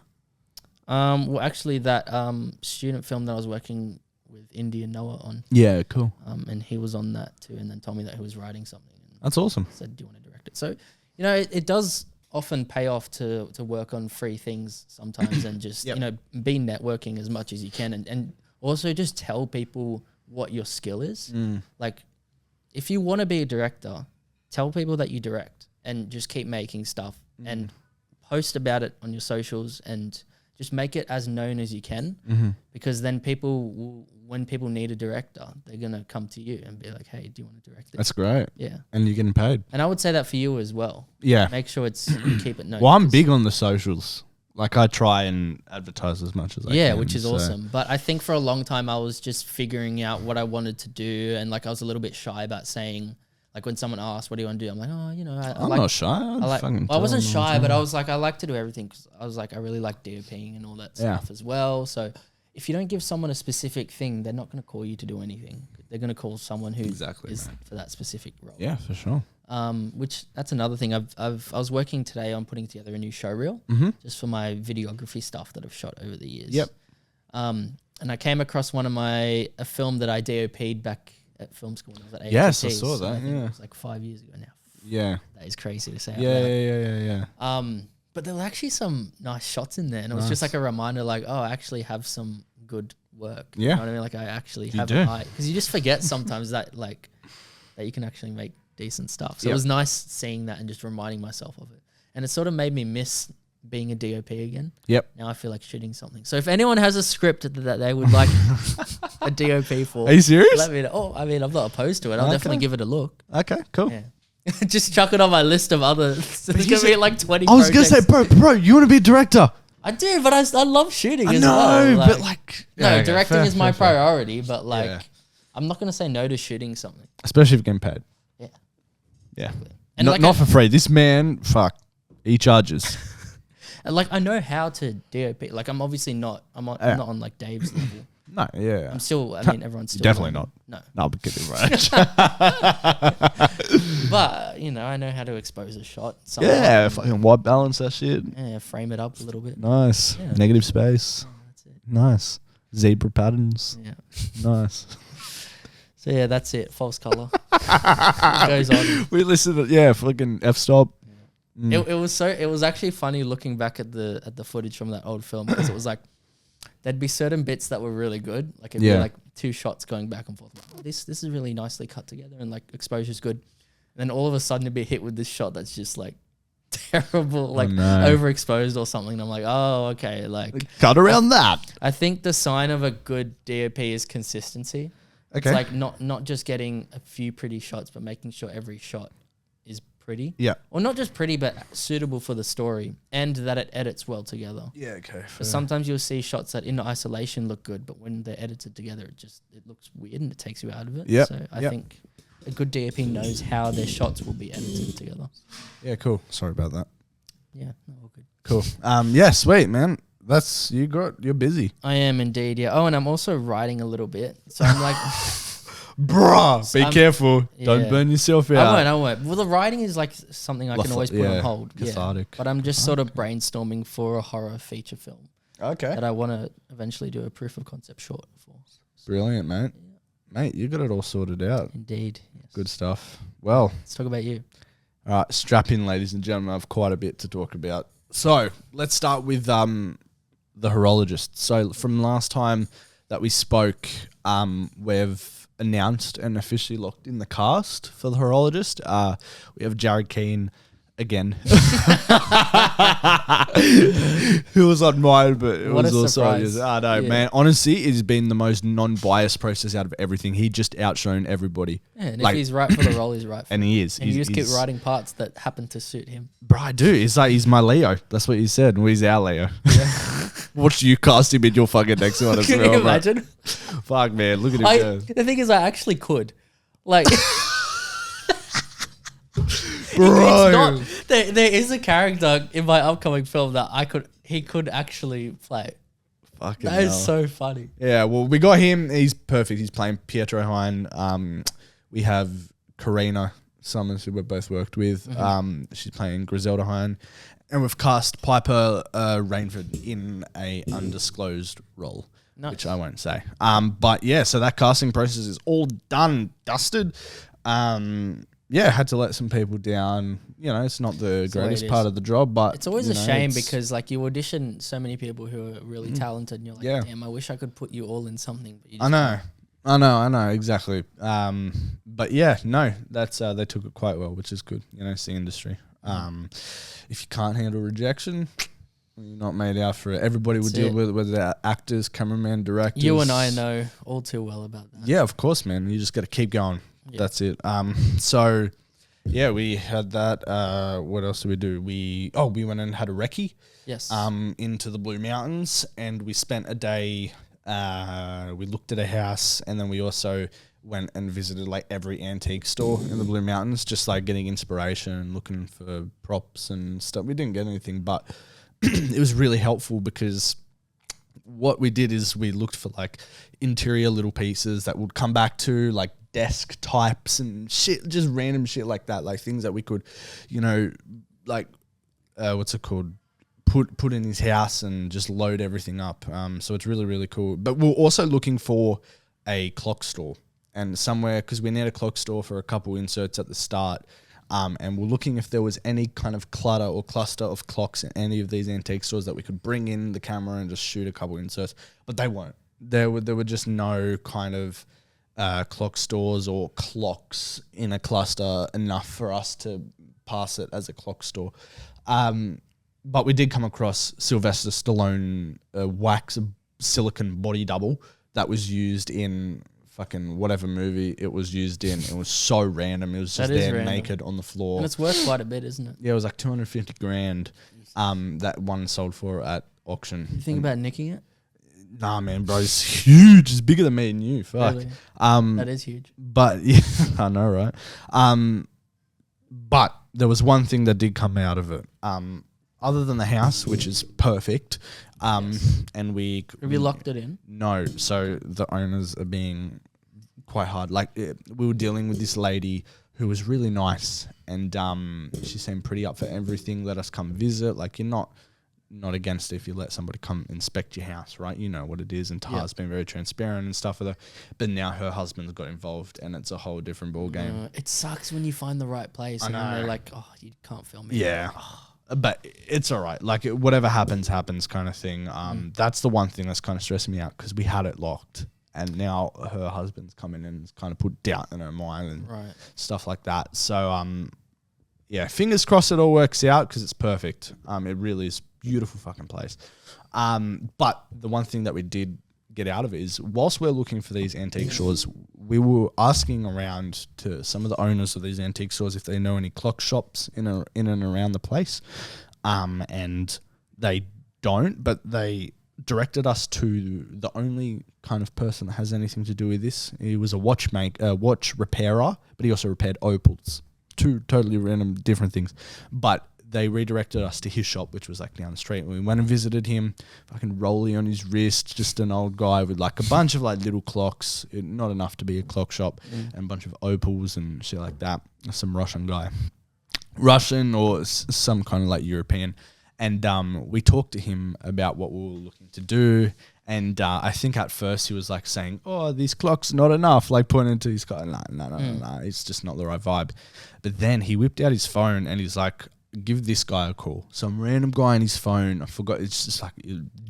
Well, actually, that student film that I was working with Indy and Noah on. Yeah, cool. And he was on that too, and then told me that he was writing something. And that's awesome. Said, do you want to direct it? So, you know, it does often pay off to work on free things sometimes and just, you know, be networking as much as you can, and also just tell people what your skill is. Like, if you want to be a director, tell people that you direct and just keep making stuff and post about it on your socials and just make it as known as you can, because then people will, when people need a director, they're going to come to you and be like, hey, do you want to direct it? That's great. Yeah. And you're getting paid. And I would say that for you as well. Yeah. Make sure you keep it known. Well, I'm big on the socials. Like, I try and advertise as much as I can. Yeah, which is awesome. But I think for a long time, I was just figuring out what I wanted to do. And like, I was a little bit shy about saying, like, when someone asked, what do you want to do? I'm like, oh, you know, I'm not shy. I wasn't shy, but I was like, I like to do everything, because I was like, I really like DOPing and all that stuff as well. So if you don't give someone a specific thing, they're not going to call you to do anything. They're going to call someone who is for that specific role. Yeah, for sure. Which that's another thing. I was working today on putting together a new show reel just for my videography stuff that I've shot over the years. Yep. And I came across a film that I DOP'd back at film school when I was at AHT. Yes, I saw that. It was like 5 years ago now. Yeah. That is crazy to say. Yeah. But there were actually some nice shots in there, and it was just like a reminder, like, oh, I actually have some good work. Yeah. You know what I mean? Like, I actually have an eye, because you just forget sometimes that you can actually make decent stuff. So it was nice seeing that and just reminding myself of it, and it sort of made me miss being a DOP again. Yep. Now I feel like shooting something. So if anyone has a script that they would like a DOP for, are you serious? let me know. Oh, I mean, I'm not opposed to it. I'll definitely give it a look. Okay, cool. Yeah. Just chuck it on my list of other. There's gonna be like 20. I was gonna say, bro, you want to be a director? I do, but I love shooting as well. well. But like, directing is my priority. But like, I'm not gonna say no to shooting something, especially if you're getting paid. Yeah. Yeah. And not for free. This man, he charges. And like, I know how to DOP. Like, I'm obviously not. I'm not on like Dave's level. No, yeah. I'm still. I mean, everyone's still. Definitely not. No. I'm kidding, right? But you know, I know how to expose a shot. Yeah, fucking white balance that shit. Yeah, frame it up a little bit. Nice. Yeah. Negative space. Oh, that's it. Nice. Zebra patterns. Yeah. Nice. So yeah, that's it. False color. It goes on. We listened to fucking f-stop. Yeah. It was actually funny looking back at the footage from that old film, because it was like there'd be certain bits that were really good. Like it'd be like two shots going back and forth. Like, oh, this is really nicely cut together, and like exposure's good. And then all of a sudden it'd be hit with this shot that's just like terrible, like overexposed or something. And I'm like, oh, okay, like cut around that. I think the sign of a good DOP is consistency. Okay. It's like not just getting a few pretty shots, but making sure every shot is pretty. Yeah. Or not just pretty, but suitable for the story, and that it edits well together. Yeah, okay. Sometimes you'll see shots that in isolation look good, but when they're edited together, it looks weird and it takes you out of it. Yeah. So I think a good DOP knows how their shots will be edited together. Yeah, cool. Sorry about that. Yeah, no, all good. Cool. Yeah, sweet, man. You're busy. I am indeed, yeah. Oh, and I'm also writing a little bit. So I'm like... Bruh, be careful. Yeah. Don't burn yourself out. I won't. Well, the writing is like something I can always put on hold. Cathartic. Yeah. But I'm just sort of brainstorming for a horror feature film Okay. that I want to eventually do a proof of concept short for. Brilliant, mate. Yeah. Mate, you got it all sorted out. Indeed. Yes. Good stuff. Well, let's talk about you. All right, strap in, ladies and gentlemen. I have quite a bit to talk about. So let's start with the horologist. So from last time that we spoke, we've announced and officially locked in the cast for the horologist. We have Jared Keane again, who was on mine, but it what was also surprise. I know, man. Honestly, it's been the most non-biased process out of everything. He just outshone everybody. Yeah, and if he's right for the role, he's right for and he is. And you just keep writing parts that happen to suit him. Bro, I do. It's like he's my Leo. That's what you said. Well, he's our Leo. Yeah. Watch you cast him in your fucking next one as Can well, you bro. imagine? Fuck, man. Look at him go. The thing is, I actually could. Like... Bro. It's not, there is a character in my upcoming film that he could actually play. Fucking That is hell. so funny. Yeah, well, we got him. He's perfect. He's playing Pietro Hine. We have Karina Summers, who we've both worked with. She's playing Griselda Hine. And we've cast Piper Rainford in a undisclosed role, which I won't say. But yeah, so that casting process is all done, dusted. Yeah, had to let some people down. You know, it's not the greatest part of the job, but it's always a shame because like you audition so many people who are really talented, and you're like, damn, I wish I could put you all in something. But you just I know, exactly. But yeah, no, that's they took it quite well, which is good. You know, it's the industry. If you can't handle rejection, you're not made out for it. Everybody would deal with it, whether they're actors, cameraman, directors. You and I know all too well about that. Yeah, of course, man. You just got to keep going. Yeah. That's it. So yeah, we had that. What else did we do? We went and had a recce. Yes. Into the Blue Mountains, and we spent a day. We looked at a house, and then we also went and visited like every antique store in the Blue Mountains, just like getting inspiration and looking for props and stuff. We didn't get anything, but it was really helpful because what we did is we looked for like interior little pieces that would come back to like desk types and shit, just random shit like that, like things that we could, you know, like what's it called, put in his house and just load everything up. So it's really, really cool. But we're also looking for a clock store and somewhere, because we need a clock store for a couple inserts at the start. And we're looking if there was any kind of clutter or cluster of clocks in any of these antique stores that we could bring in the camera and just shoot a couple inserts. But they weren't. There were just no kind of clock stores or clocks in a cluster enough for us to pass it as a clock store. But we did come across Sylvester Stallone wax silicone body double that was used in fucking whatever movie it was used in. It was so random. It was just there naked on the floor. And it's worth quite a bit, isn't it? Yeah, it was like 250 grand that one sold for at auction. You think about nicking it? Nah, man, bro, it's huge. It's bigger than me and you. Fuck. Really? That is huge. But yeah, I know, right? But there was one thing that did come out of it. Other than the house, which is perfect, and have you locked it in? No, so the owners are being quite hard. Like we were dealing with this lady who was really nice, and she seemed pretty up for everything. Let us come visit. Like you're not against it if you let somebody come inspect your house, right? You know what it is, and Ta's been very transparent and stuff with her. But now her husband's got involved, and it's a whole different ball game. It sucks when you find the right place, and then they're like, "Oh, you can't film it." Yeah. But it's all right. Like whatever happens kind of thing. That's the one thing that's kind of stressing me out because we had it locked, and now her husband's coming in and kind of put doubt in her mind and stuff like that. So yeah, fingers crossed it all works out because it's perfect. It really is beautiful fucking place. But the one thing that we did get out of it is whilst we're looking for these antique stores, we were asking around to some of the owners of these antique stores if they know any clock shops in and around the place, and they don't, but they directed us to the only kind of person that has anything to do with this. He was a watch repairer, but he also repaired opals. Two totally random different things. But they redirected us to his shop, which was like down the street. We went and visited him, fucking rolly on his wrist, just an old guy with like a bunch of like little clocks, not enough to be a clock shop, and a bunch of opals and shit like that. Some Russian guy. Russian or some kind of like European. And we talked to him about what we were looking to do. And I think at first he was like saying, oh, these clocks not enough, like pointing to his car. No, it's just not the right vibe. But then he whipped out his phone and he's like, give this guy a call. Some random guy on his phone, I forgot, it's just like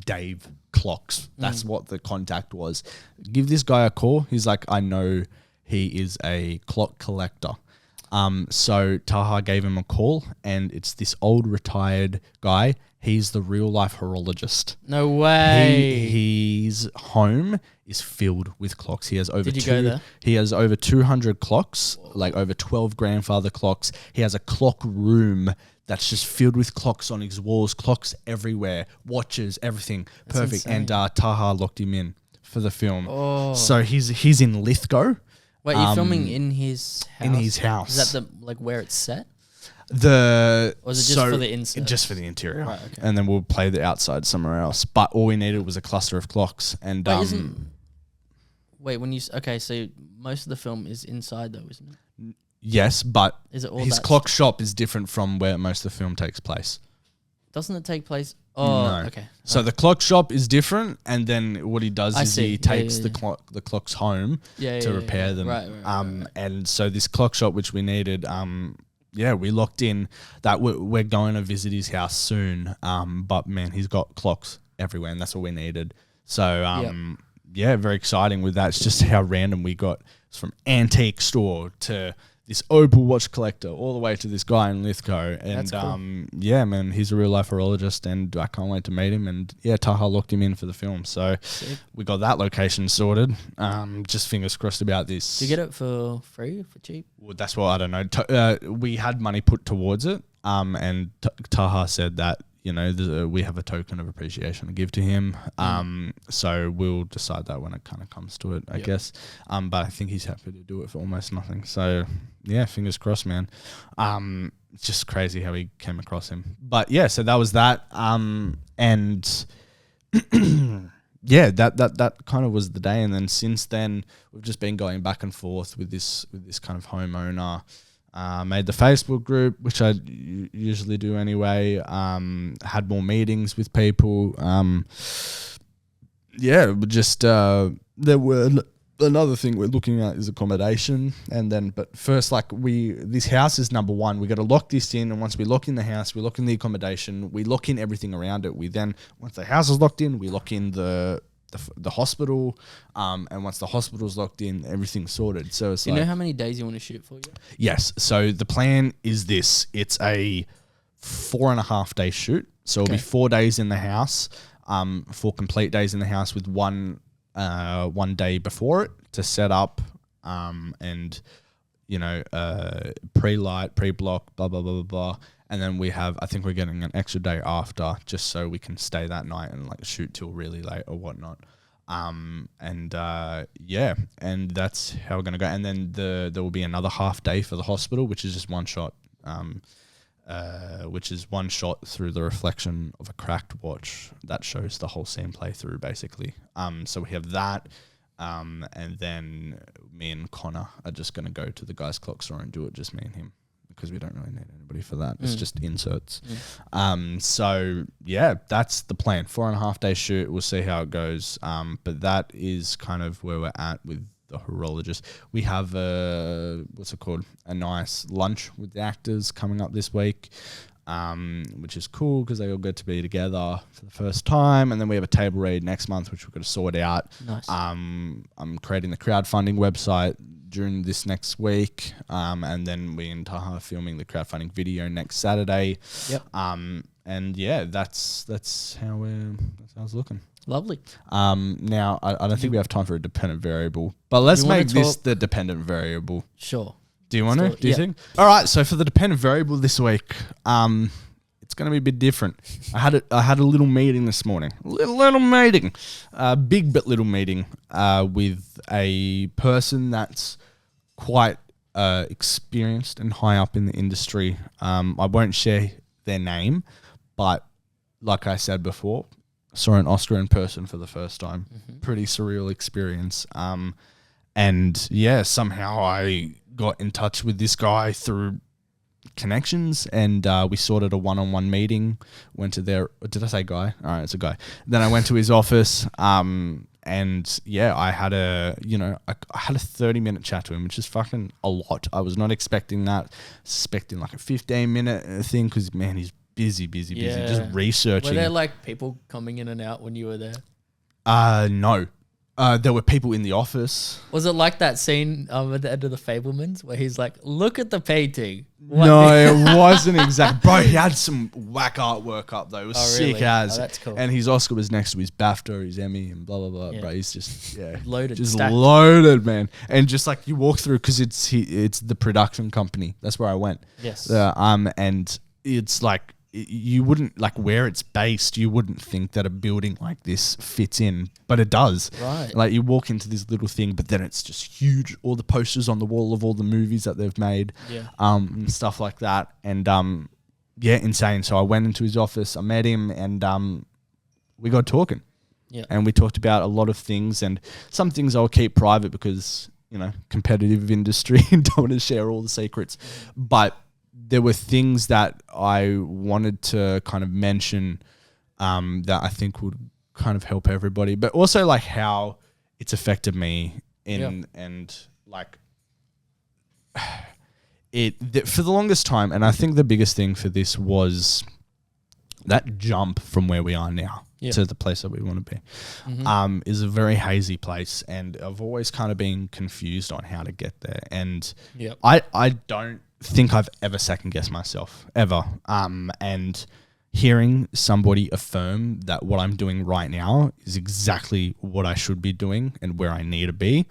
Dave Clocks. That's what the contact was. Give this guy a call. He's like, I know he is a clock collector. So Taha gave him a call, and it's this old retired guy. He's the real life horologist. No way. His home is filled with clocks. He has over go there? He has over 200 clocks, like over 12 grandfather clocks. He has a clock room that's just filled with clocks on his walls, clocks everywhere, watches, everything. That's perfect. Insane. And Taha locked him in for the film. Oh. So he's in Lithgow. Wait, you're filming in his house? In his house. Is that the where it's set? Or was it just for the inside? Just for the interior. Right, okay. And then we'll play the outside somewhere else. But all we needed was a cluster of clocks. And so most of the film is inside though, isn't it? Yes, but is it all his clock shop is different from where most of the film takes place. Doesn't it take place? Oh, no. Okay. So the clock shop is different, and then what he does is he takes the clocks home to repair them. Right. And so this clock shop, which we needed, we locked in that we're going to visit his house soon. But man, he's got clocks everywhere, and that's what we needed. So very exciting with that. It's just how random we got. It's from antique store to this opal watch collector all the way to this guy in Lithgow. And cool. Man, he's a real life horologist, and I can't wait to meet him. And Taha locked him in for the film. So we got that location sorted. Just fingers crossed about this. Did you get it for free or for cheap? Well, that's what I don't know. We had money put towards it. And Taha said that, we have a token of appreciation to give to him. So we'll decide that when it kind of comes to it, I guess. But I think he's happy to do it for almost nothing. So fingers crossed, man. It's just crazy how we came across him. But so that was that. And that kind of was the day. And then since then, we've just been going back and forth with this kind of homeowner. Made the Facebook group, which I usually do anyway. Had more meetings with people. There were another thing we're looking at is accommodation, but first, this house is number one. We got to lock this in, and once we lock in the house, we lock in the accommodation, we lock in everything around it. We then, once the house is locked in, we lock in the hospital, and once the hospital's locked in, everything's sorted. So it's Do you know how many days you want to shoot for yet? Yes. So the plan is this. It's a 4.5 day shoot. So it'll be 4 days in the house, 4 complete days in the house with one day before it to set up, and pre-light, pre-block, blah, blah, blah, blah, blah. And then I think we're getting an extra day after, just so we can stay that night and shoot till really late or whatnot. And that's how we're gonna go. And then there will be another half day for the hospital, which is just one shot, which is one shot through the reflection of a cracked watch that shows the whole scene play through, basically. So we have that. And then me and Connor are just gonna go to the guy's clock store and do it, just me and him, because we don't really need anybody for that. It's just inserts. So that's the plan. 4.5 day shoot. We'll see how it goes. But that is kind of where we're at with the horologist. We have a nice lunch with the actors coming up this week, which is cool because they all get to be together for the first time. And then we have a table read next month, which we've got to sort out. Nice. I'm creating the crowdfunding website during this next week, and then we and Taha are filming the crowdfunding video next Saturday. Yep. And that's how it's looking. Lovely. Now, I don't think we have time for a dependent variable, but let's make this the dependent variable. Sure. Do you want to? Do you think? All right. So for the dependent variable this week, it's going to be a bit different. I had a little meeting this morning. Little meeting. Big but little meeting with a person that's quite experienced and high up in the industry. I won't share their name, but like I said before, saw an Oscar in person for the first time. Mm-hmm. Pretty surreal experience. And yeah, somehow I got in touch with this guy through connections, and we sorted a one-on-one meeting. Went to their, did I say guy? All right, it's a guy. Then I went to his office, and yeah, I had a 30-minute chat to him, which is fucking a lot. I was not expecting that. Expecting like a 15-minute thing, because man, he's busy, just researching. Were there like people coming in and out when you were there? No. There were people in the office. Was it like that scene at the end of The Fabelmans where he's like, look at the painting? No, it wasn't exact. Bro, he had some whack artwork up though. It was sick really? as. Oh, that's cool. And his Oscar was next to his BAFTA, his Emmy, and blah, blah, blah. Yeah. Bro, he's just, loaded. Just stacked. loaded, man. And just like you walk through, because it's the production company. That's where I went. Yes. And it's like, you wouldn't, like where it's based, you wouldn't think that a building like this fits in, but it does. Right. Like you walk into this little thing, but then it's just huge. All the posters on the wall of all the movies that they've made, and stuff like that. And insane. So I went into his office, I met him, and we got talking. Yeah. And we talked about a lot of things, and some things I'll keep private because, competitive industry and don't want to share all the secrets. But there were things that I wanted to kind of mention that I think would kind of help everybody, but also like how it's affected me and like for the longest time. And I think the biggest thing for this was that jump from where we are now to the place that we want to be, is a very hazy place. And I've always kind of been confused on how to get there. And I don't think I've ever second guessed myself ever. And hearing somebody affirm that what I'm doing right now is exactly what I should be doing and where I need to be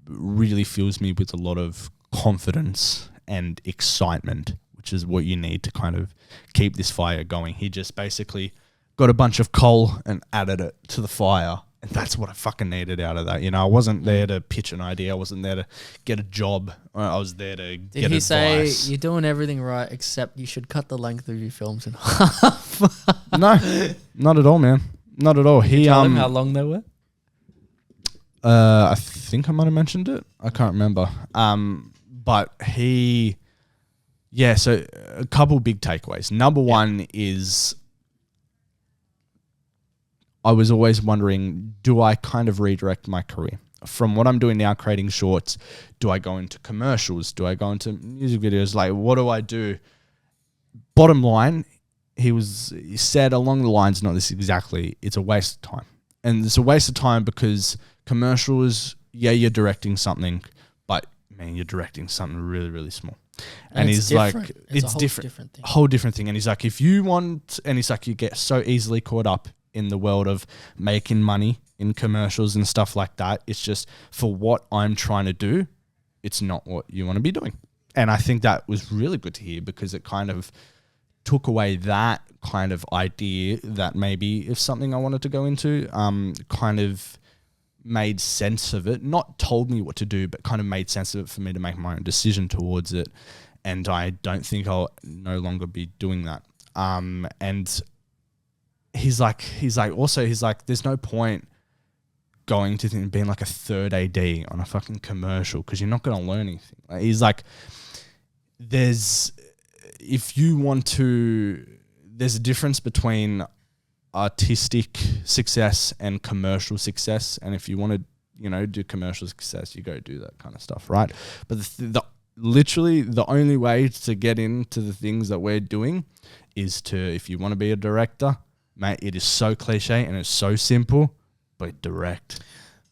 really fills me with a lot of confidence and excitement, which is what you need to kind of keep this fire going. He just basically got a bunch of coal and added it to the fire. And that's what I fucking needed out of that. I wasn't there to pitch an idea. I wasn't there to get a job. I was there to get advice. Did he say, you're doing everything right, except you should cut the length of your films in half? No, not at all, man. Not at all. He told him how long they were? I think I might have mentioned it. I can't remember. But so a couple big takeaways. Number one is, I was always wondering, do I kind of redirect my career? From what I'm doing now, creating shorts, do I go into commercials? Do I go into music videos? Like, what do I do? Bottom line, he said along the lines, not this exactly, it's a waste of time. And it's a waste of time because commercials, you're directing something, but man, you're directing something really, really small. And he's different. Like, it's different. A whole different thing. And he's like, if you want, and he's like, you get so easily caught up in the world of making money in commercials and stuff like that. It's just, for what I'm trying to do, it's not what you want to be doing. And I think that was really good to hear, because it kind of took away that kind of idea that maybe if something I wanted to go into, kind of made sense of it, not told me what to do, but kind of made sense of it for me to make my own decision towards it. And I don't think I'll no longer be doing that. And he's like, there's no point going to being like a third AD on a fucking commercial, because you're not going to learn anything. Like, he's like, there's a difference between artistic success and commercial success. And if you want to, do commercial success, you go do that kind of stuff, right? But literally the only way to get into the things that we're doing is if you want to be a director, mate, it is so cliche and it's so simple, but direct.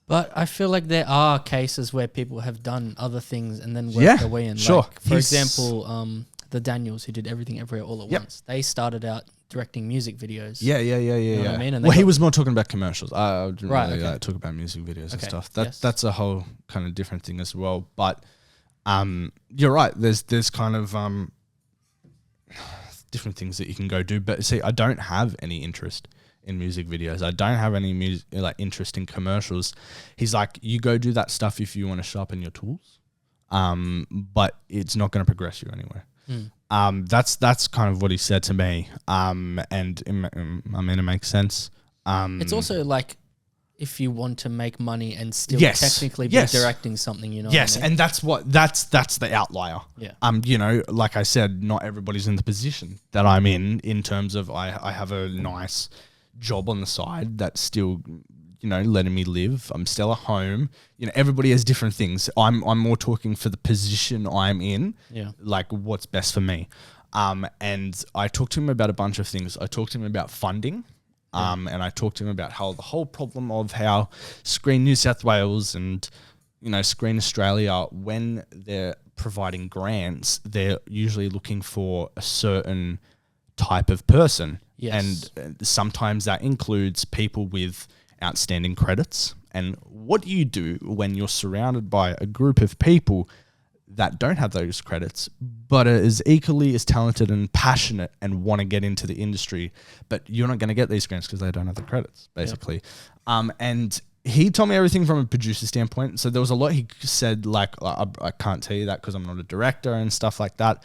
But I feel like there are cases where people have done other things and then worked their way in. Sure. Like, for example, the Daniels, who did Everything Everywhere All at Once. They started out directing music videos. Yeah. What I mean? And well, he was more talking about commercials. I didn't really okay. talk about music videos and stuff. Yes. That's a whole kind of different thing as well. But you're right. There's kind of different things that you can go do. But see, I don't have any interest in music videos. I don't have any interest in commercials. He's like, you go do that stuff if you want to sharpen your tools, but it's not going to progress you anywhere. That's kind of what he said to me. And I mean, it makes sense. It's also like, if you want to make money and still technically be directing something, you know. Yes, what I mean? and that's the outlier. Yeah. You know, like I said, not everybody's in the position that I'm in terms of I have a nice job on the side that's still, you know, letting me live. I'm still at home. You know, everybody has different things. I'm more talking for the position I'm in. Yeah. Like what's best for me. And I talked to him about a bunch of things. I talked to him about funding. And I talked to him about how the whole problem of how Screen New South Wales and, you know, Screen Australia, when they're providing grants, they're usually looking for a certain type of person. Yes. And sometimes that includes people with outstanding credits. And what do you do when you're surrounded by a group of people that don't have those credits, but are as equally as talented and passionate and want to get into the industry, but you're not going to get these grants because they don't have the credits, basically. Yep. And he told me everything from a producer standpoint. So there was a lot he said, like, I can't tell you that because I'm not a director and stuff like that.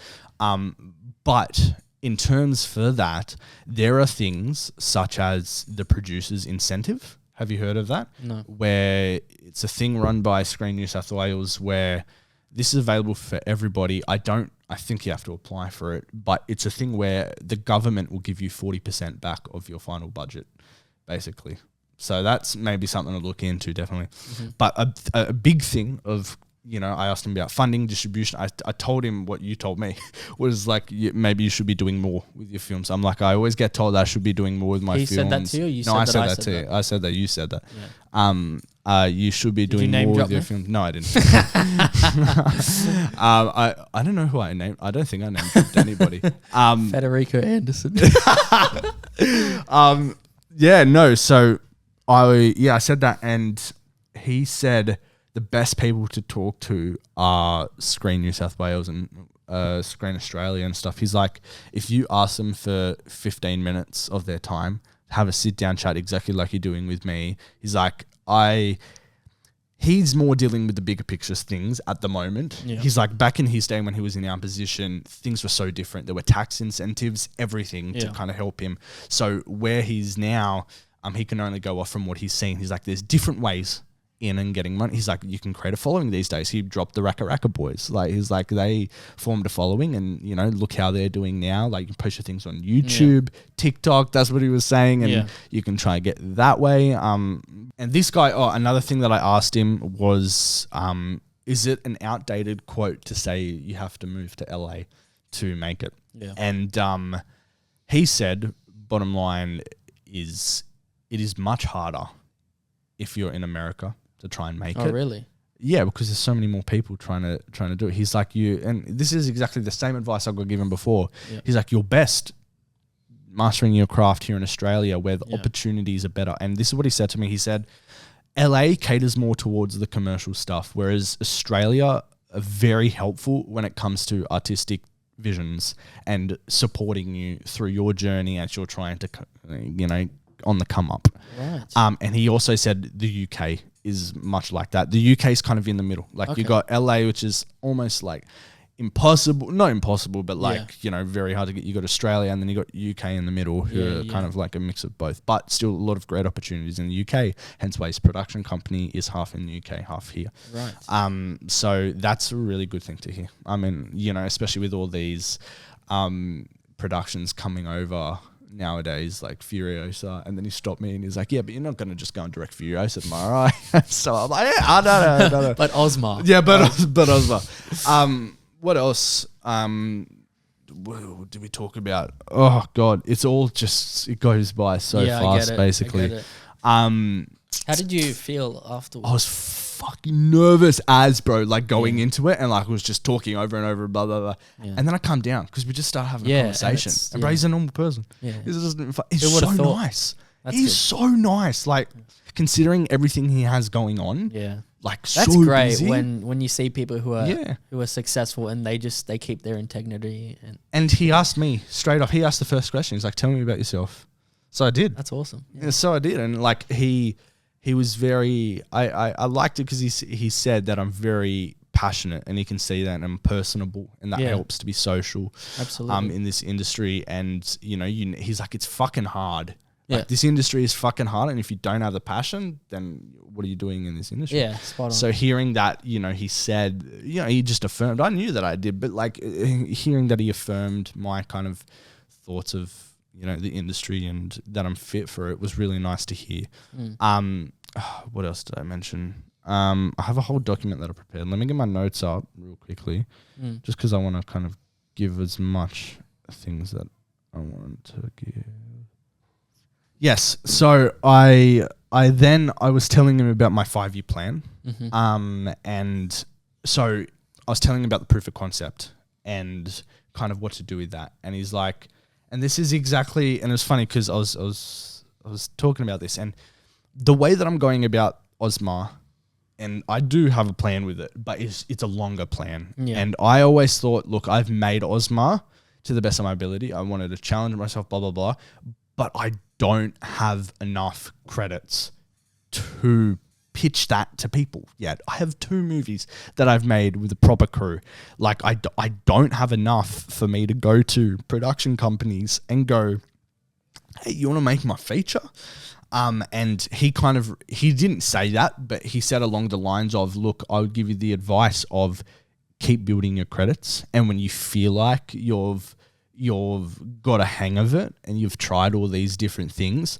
But in terms for that, there are things such as the producer's incentive. Have you heard of that? No. Where it's a thing run by Screen New South Wales where this is available for everybody. I think you have to apply for it, but it's a thing where the government will give you 40% back of your final budget, basically. So that's maybe something to look into, definitely. Mm-hmm. But a big thing of, you know, I asked him about funding, distribution. I told him what you told me was like, maybe you should be doing more with your films. I'm like, I always get told that I should be doing more with my films. He said that to you? No, I said that to you. I said that you said that. Yeah. You should be doing more with your films. No, I didn't. I don't know who I named. I don't think I named anybody. Federico Anderson. Yeah, no. So I said that, and he said the best people to talk to are Screen New South Wales and Screen Australia and stuff. He's like, if you ask them for 15 minutes of their time, have a sit down chat exactly like you're doing with me. He's like, he's more dealing with the bigger picture things at the moment. Yeah. He's like, back in his day when he was in our position, things were so different. There were tax incentives, everything to kind of help him. So where he's now, he can only go off from what he's seen. He's like, there's different ways in and getting money. He's like, you can create a following these days. He dropped the Raka Raka Boys. Like, he's like, they formed a following, and, you know, look how they're doing now. Like, you can post your things on YouTube, TikTok. That's what he was saying, and you can try and get that way. And this guy, another thing that I asked him was, is it an outdated quote to say you have to move to LA to make it? Yeah. And he said, bottom line is, it is much harder if you're in America to try and make it. Oh, really? Yeah, because there's so many more people trying to do it. He's like, and this is exactly the same advice I got given before. Yeah. He's like, you're best mastering your craft here in Australia where the opportunities are better. And this is what he said to me. He said, LA caters more towards the commercial stuff, whereas Australia are very helpful when it comes to artistic visions and supporting you through your journey as you're trying to, you know, on the come up. Right. And he also said the UK is much like that. The UK is kind of in the middle. Like, you got LA, which is almost like impossible, not impossible, but like, you know, very hard to get. You got Australia, and then you got UK in the middle, who are kind of like a mix of both, but still a lot of great opportunities in the UK. Hence why his production company is half in the UK, half here. Right. So that's a really good thing to hear. I mean, you know, especially with all these productions coming over nowadays, like Furiosa, and then he stopped me and he's like, yeah, but you're not going to just go and direct Furiosa tomorrow, right? So I'm like, yeah, I don't know. But Ozma. Yeah, but Ozma. What else what did we talk about? Oh, God. It's all just, it goes by so fast, basically. How did you feel afterwards? I was fucking nervous as, bro, like going into it, and like was just talking over and over, blah, blah, blah. Yeah. And then I calmed down because we just started having a conversation. And bro, he's a normal person. Yeah. He's so nice. He's so nice. Like, considering everything he has going on. Yeah. Like, that's so great busy. when you see people who are successful and they keep their integrity. And he asked me straight off. He asked the first question. He's like, "Tell me about yourself." So I did. That's awesome. Yeah, so I did, and like he was very. I liked it because he said that I'm very passionate, and he can see that, and I'm personable, and that helps to be social. Absolutely. In this industry, and he's like, it's fucking hard. Yeah. Like, this industry is fucking hard, and if you don't have the passion, then what are you doing in this industry? Yeah, spot on. So hearing that, he said, he just affirmed. I knew that I did, but like hearing that he affirmed my kind of thoughts of the industry and that I'm fit for it was really nice to hear. What else did I mention? I have a whole document that I prepared. Let me get my notes up real quickly, just because I want to kind of give as much things that I want to give. Yes. So I was telling him about my 5-year plan. And so I was telling him about the proof of concept and kind of what to do with that. And he's like, and this is exactly, and it was funny because I was talking about this, and the way that I'm going about Osmar, and I do have a plan with it, but it's a longer plan. Yeah. And I always thought, look, I've made Osmar to the best of my ability. I wanted to challenge myself, blah, blah, blah. But I don't have enough credits to pitch that to people yet. I have 2 movies that I've made with a proper crew. Like, I don't have enough for me to go to production companies and go, hey, you want to make my feature? And he didn't say that, but he said along the lines of, look, I would give you the advice of keep building your credits. And when you feel like you've got a hang of it and you've tried all these different things,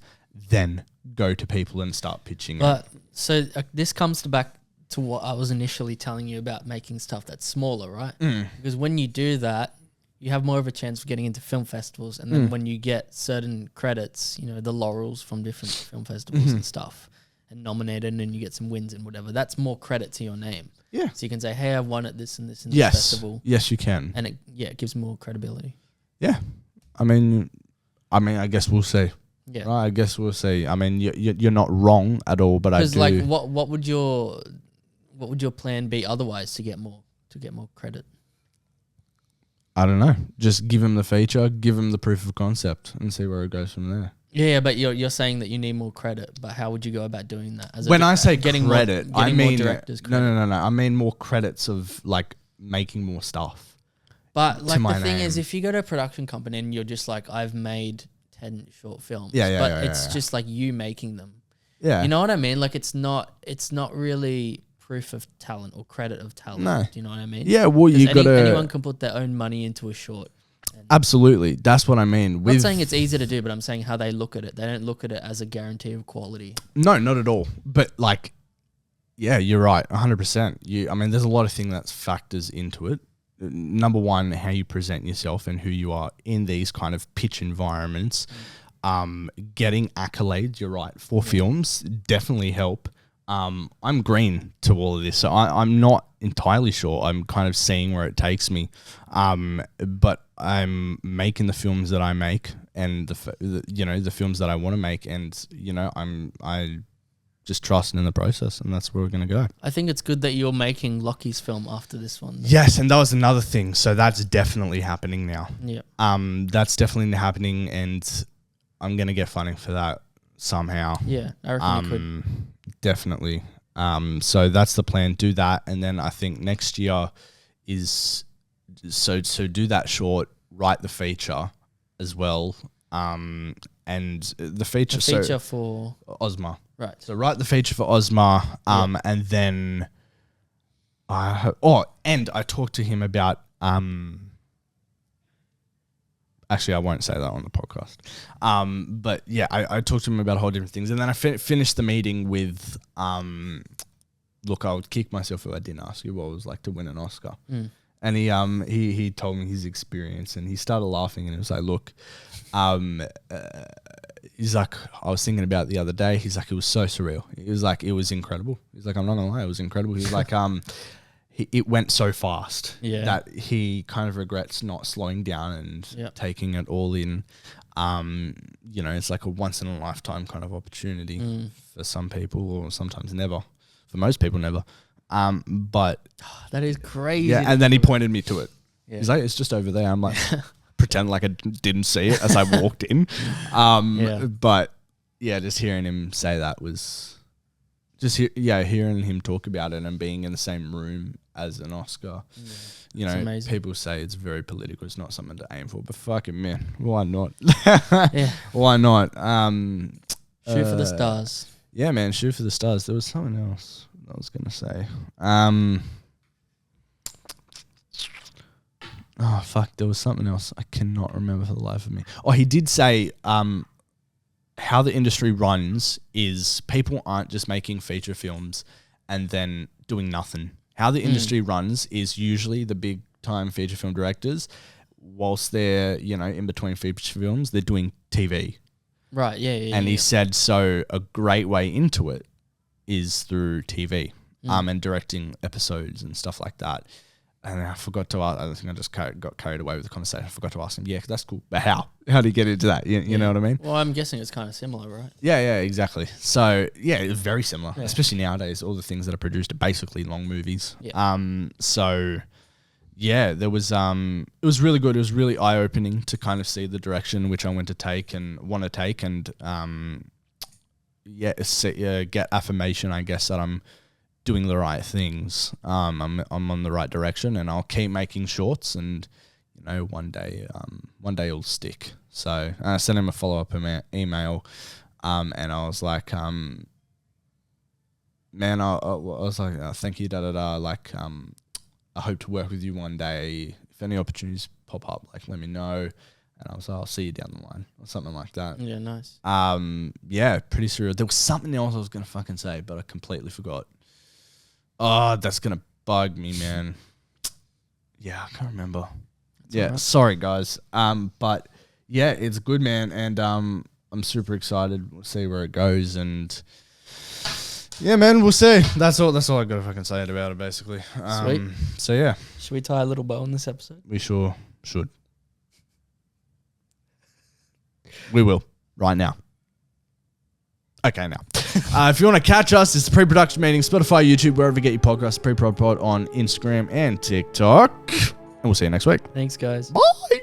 then go to people and start pitching it. So this comes back to what I was initially telling you about making stuff that's smaller, right? Because when you do that, you have more of a chance of getting into film festivals. And then when you get certain credits, the laurels from different film festivals and stuff, and nominated, and then you get some wins and whatever, that's more credit to your name. Yeah. So you can say, hey, I won at this and this and this festival. Yes, you can. And it gives more credibility. Yeah. I mean, I guess we'll see. Yeah. Right, I guess we'll see. I mean, you're not wrong at all, but I do. Because what would your plan be otherwise to get more credit? I don't know. Just give him the feature, give him the proof of concept, and see where it goes from there. Yeah, but you're saying that you need more credit, but how would you go about doing that? When I say getting credit, I mean more directors credit. No. I mean more credits of like making more stuff. But like the thing is, if you go to a production company and you're just like, I've made 10 short films, it's just like you making them. Yeah, you know what I mean? Like it's not really proof of talent or credit of talent. No. Do you know what I mean? Yeah, well, anyone can put their own money into a short. Absolutely, that's what I mean. I'm not saying it's easy to do, but I'm saying how they look at it. They don't look at it as a guarantee of quality. No, not at all. But like, yeah, you're right, 100%. I mean, there's a lot of things that factors into it. Number one, how you present yourself and who you are in these kind of pitch environments. Getting accolades, you're right, for films definitely help. I'm green to all of this, so I'm not entirely sure. I'm kind of seeing where it takes me, but I'm making the films that I make, and the films that I want to make, and I just trust in the process, and that's where we're gonna go. I think it's good that you're making Lockie's film after this one. Yes, and that was another thing. So that's definitely happening now. Yeah. That's definitely happening, and I'm gonna get funding for that somehow. Yeah, I reckon you could. Definitely. So that's the plan. Do that, and then I think next year is so do that short, write the feature as well. And the feature for Osmar. Right. So write the feature for Osmar. And then and I talked to him about actually, I won't say that on the podcast. But yeah, I talked to him about a whole different things. And then I finished the meeting with, look, I would kick myself if I didn't ask you what it was like to win an Oscar. And he told me his experience, and he started laughing, and he was like, look, he's like, I was thinking about it the other day. He's like, it was so surreal. He was like, it was incredible. He's like, I'm not gonna lie, it was incredible. He's like, it went so fast that he kind of regrets not slowing down and taking it all in. You know, it's like a once in a lifetime kind of opportunity for some people, or sometimes never. For most people, never. But that is crazy. Yeah, and then he pointed me to it. Yeah. He's like, it's just over there. I'm like, pretend like I didn't see it as I walked in. But yeah, just hearing him say that was just hearing him talk about it and being in the same room as an Oscar. Yeah. You know, people say it's very political. It's not something to aim for, but fucking man, why not? Why not? Shoot for the stars. Yeah, man, shoot for the stars. There was something else I was gonna say. Oh fuck, there was something else I cannot remember for the life of me. Oh, he did say how the industry runs is people aren't just making feature films and then doing nothing. How the industry runs is usually the big time feature film directors, whilst they're, you know, in between feature films, they're doing TV. Right, yeah. And he said, so a great way into it is through TV and directing episodes and stuff like that. And I forgot to ask, I think I just got carried away with the conversation. I forgot to ask him, yeah, that's cool. But how? How do you get into that? You know what I mean? Well, I'm guessing it's kind of similar, right? Yeah, exactly. So, yeah, it's very similar, especially nowadays. All the things that are produced are basically long movies. Yeah. So, yeah, there was, it was really good. It was really eye-opening to kind of see the direction which I want to take and get affirmation, I guess, that I'm doing the right things. I'm on the right direction, and I'll keep making shorts, and you know, one day it'll stick. So I sent him a follow-up email, and I was like, man, I was like, thank you, like, I hope to work with you one day. If any opportunities pop up, like, let me know. And I was like, I'll see you down the line, or something like that. Yeah, nice. Yeah, pretty surreal. There was something else I was gonna fucking say, but I completely forgot. Oh, that's going to bug me, man. Yeah, I can't remember. That's right. Sorry, guys. But, yeah, it's good, man. And I'm super excited. We'll see where it goes. And, yeah, man, we'll see. That's all I got to fucking say about it, basically. Sweet. So, yeah. Should we tie a little bow on this episode? We sure should. We will. Right now. Okay, now. If you want to catch us, it's the pre-production meeting, Spotify, YouTube, wherever you get your podcasts, pre-prod pod on Instagram and TikTok. And we'll see you next week. Thanks, guys. Bye.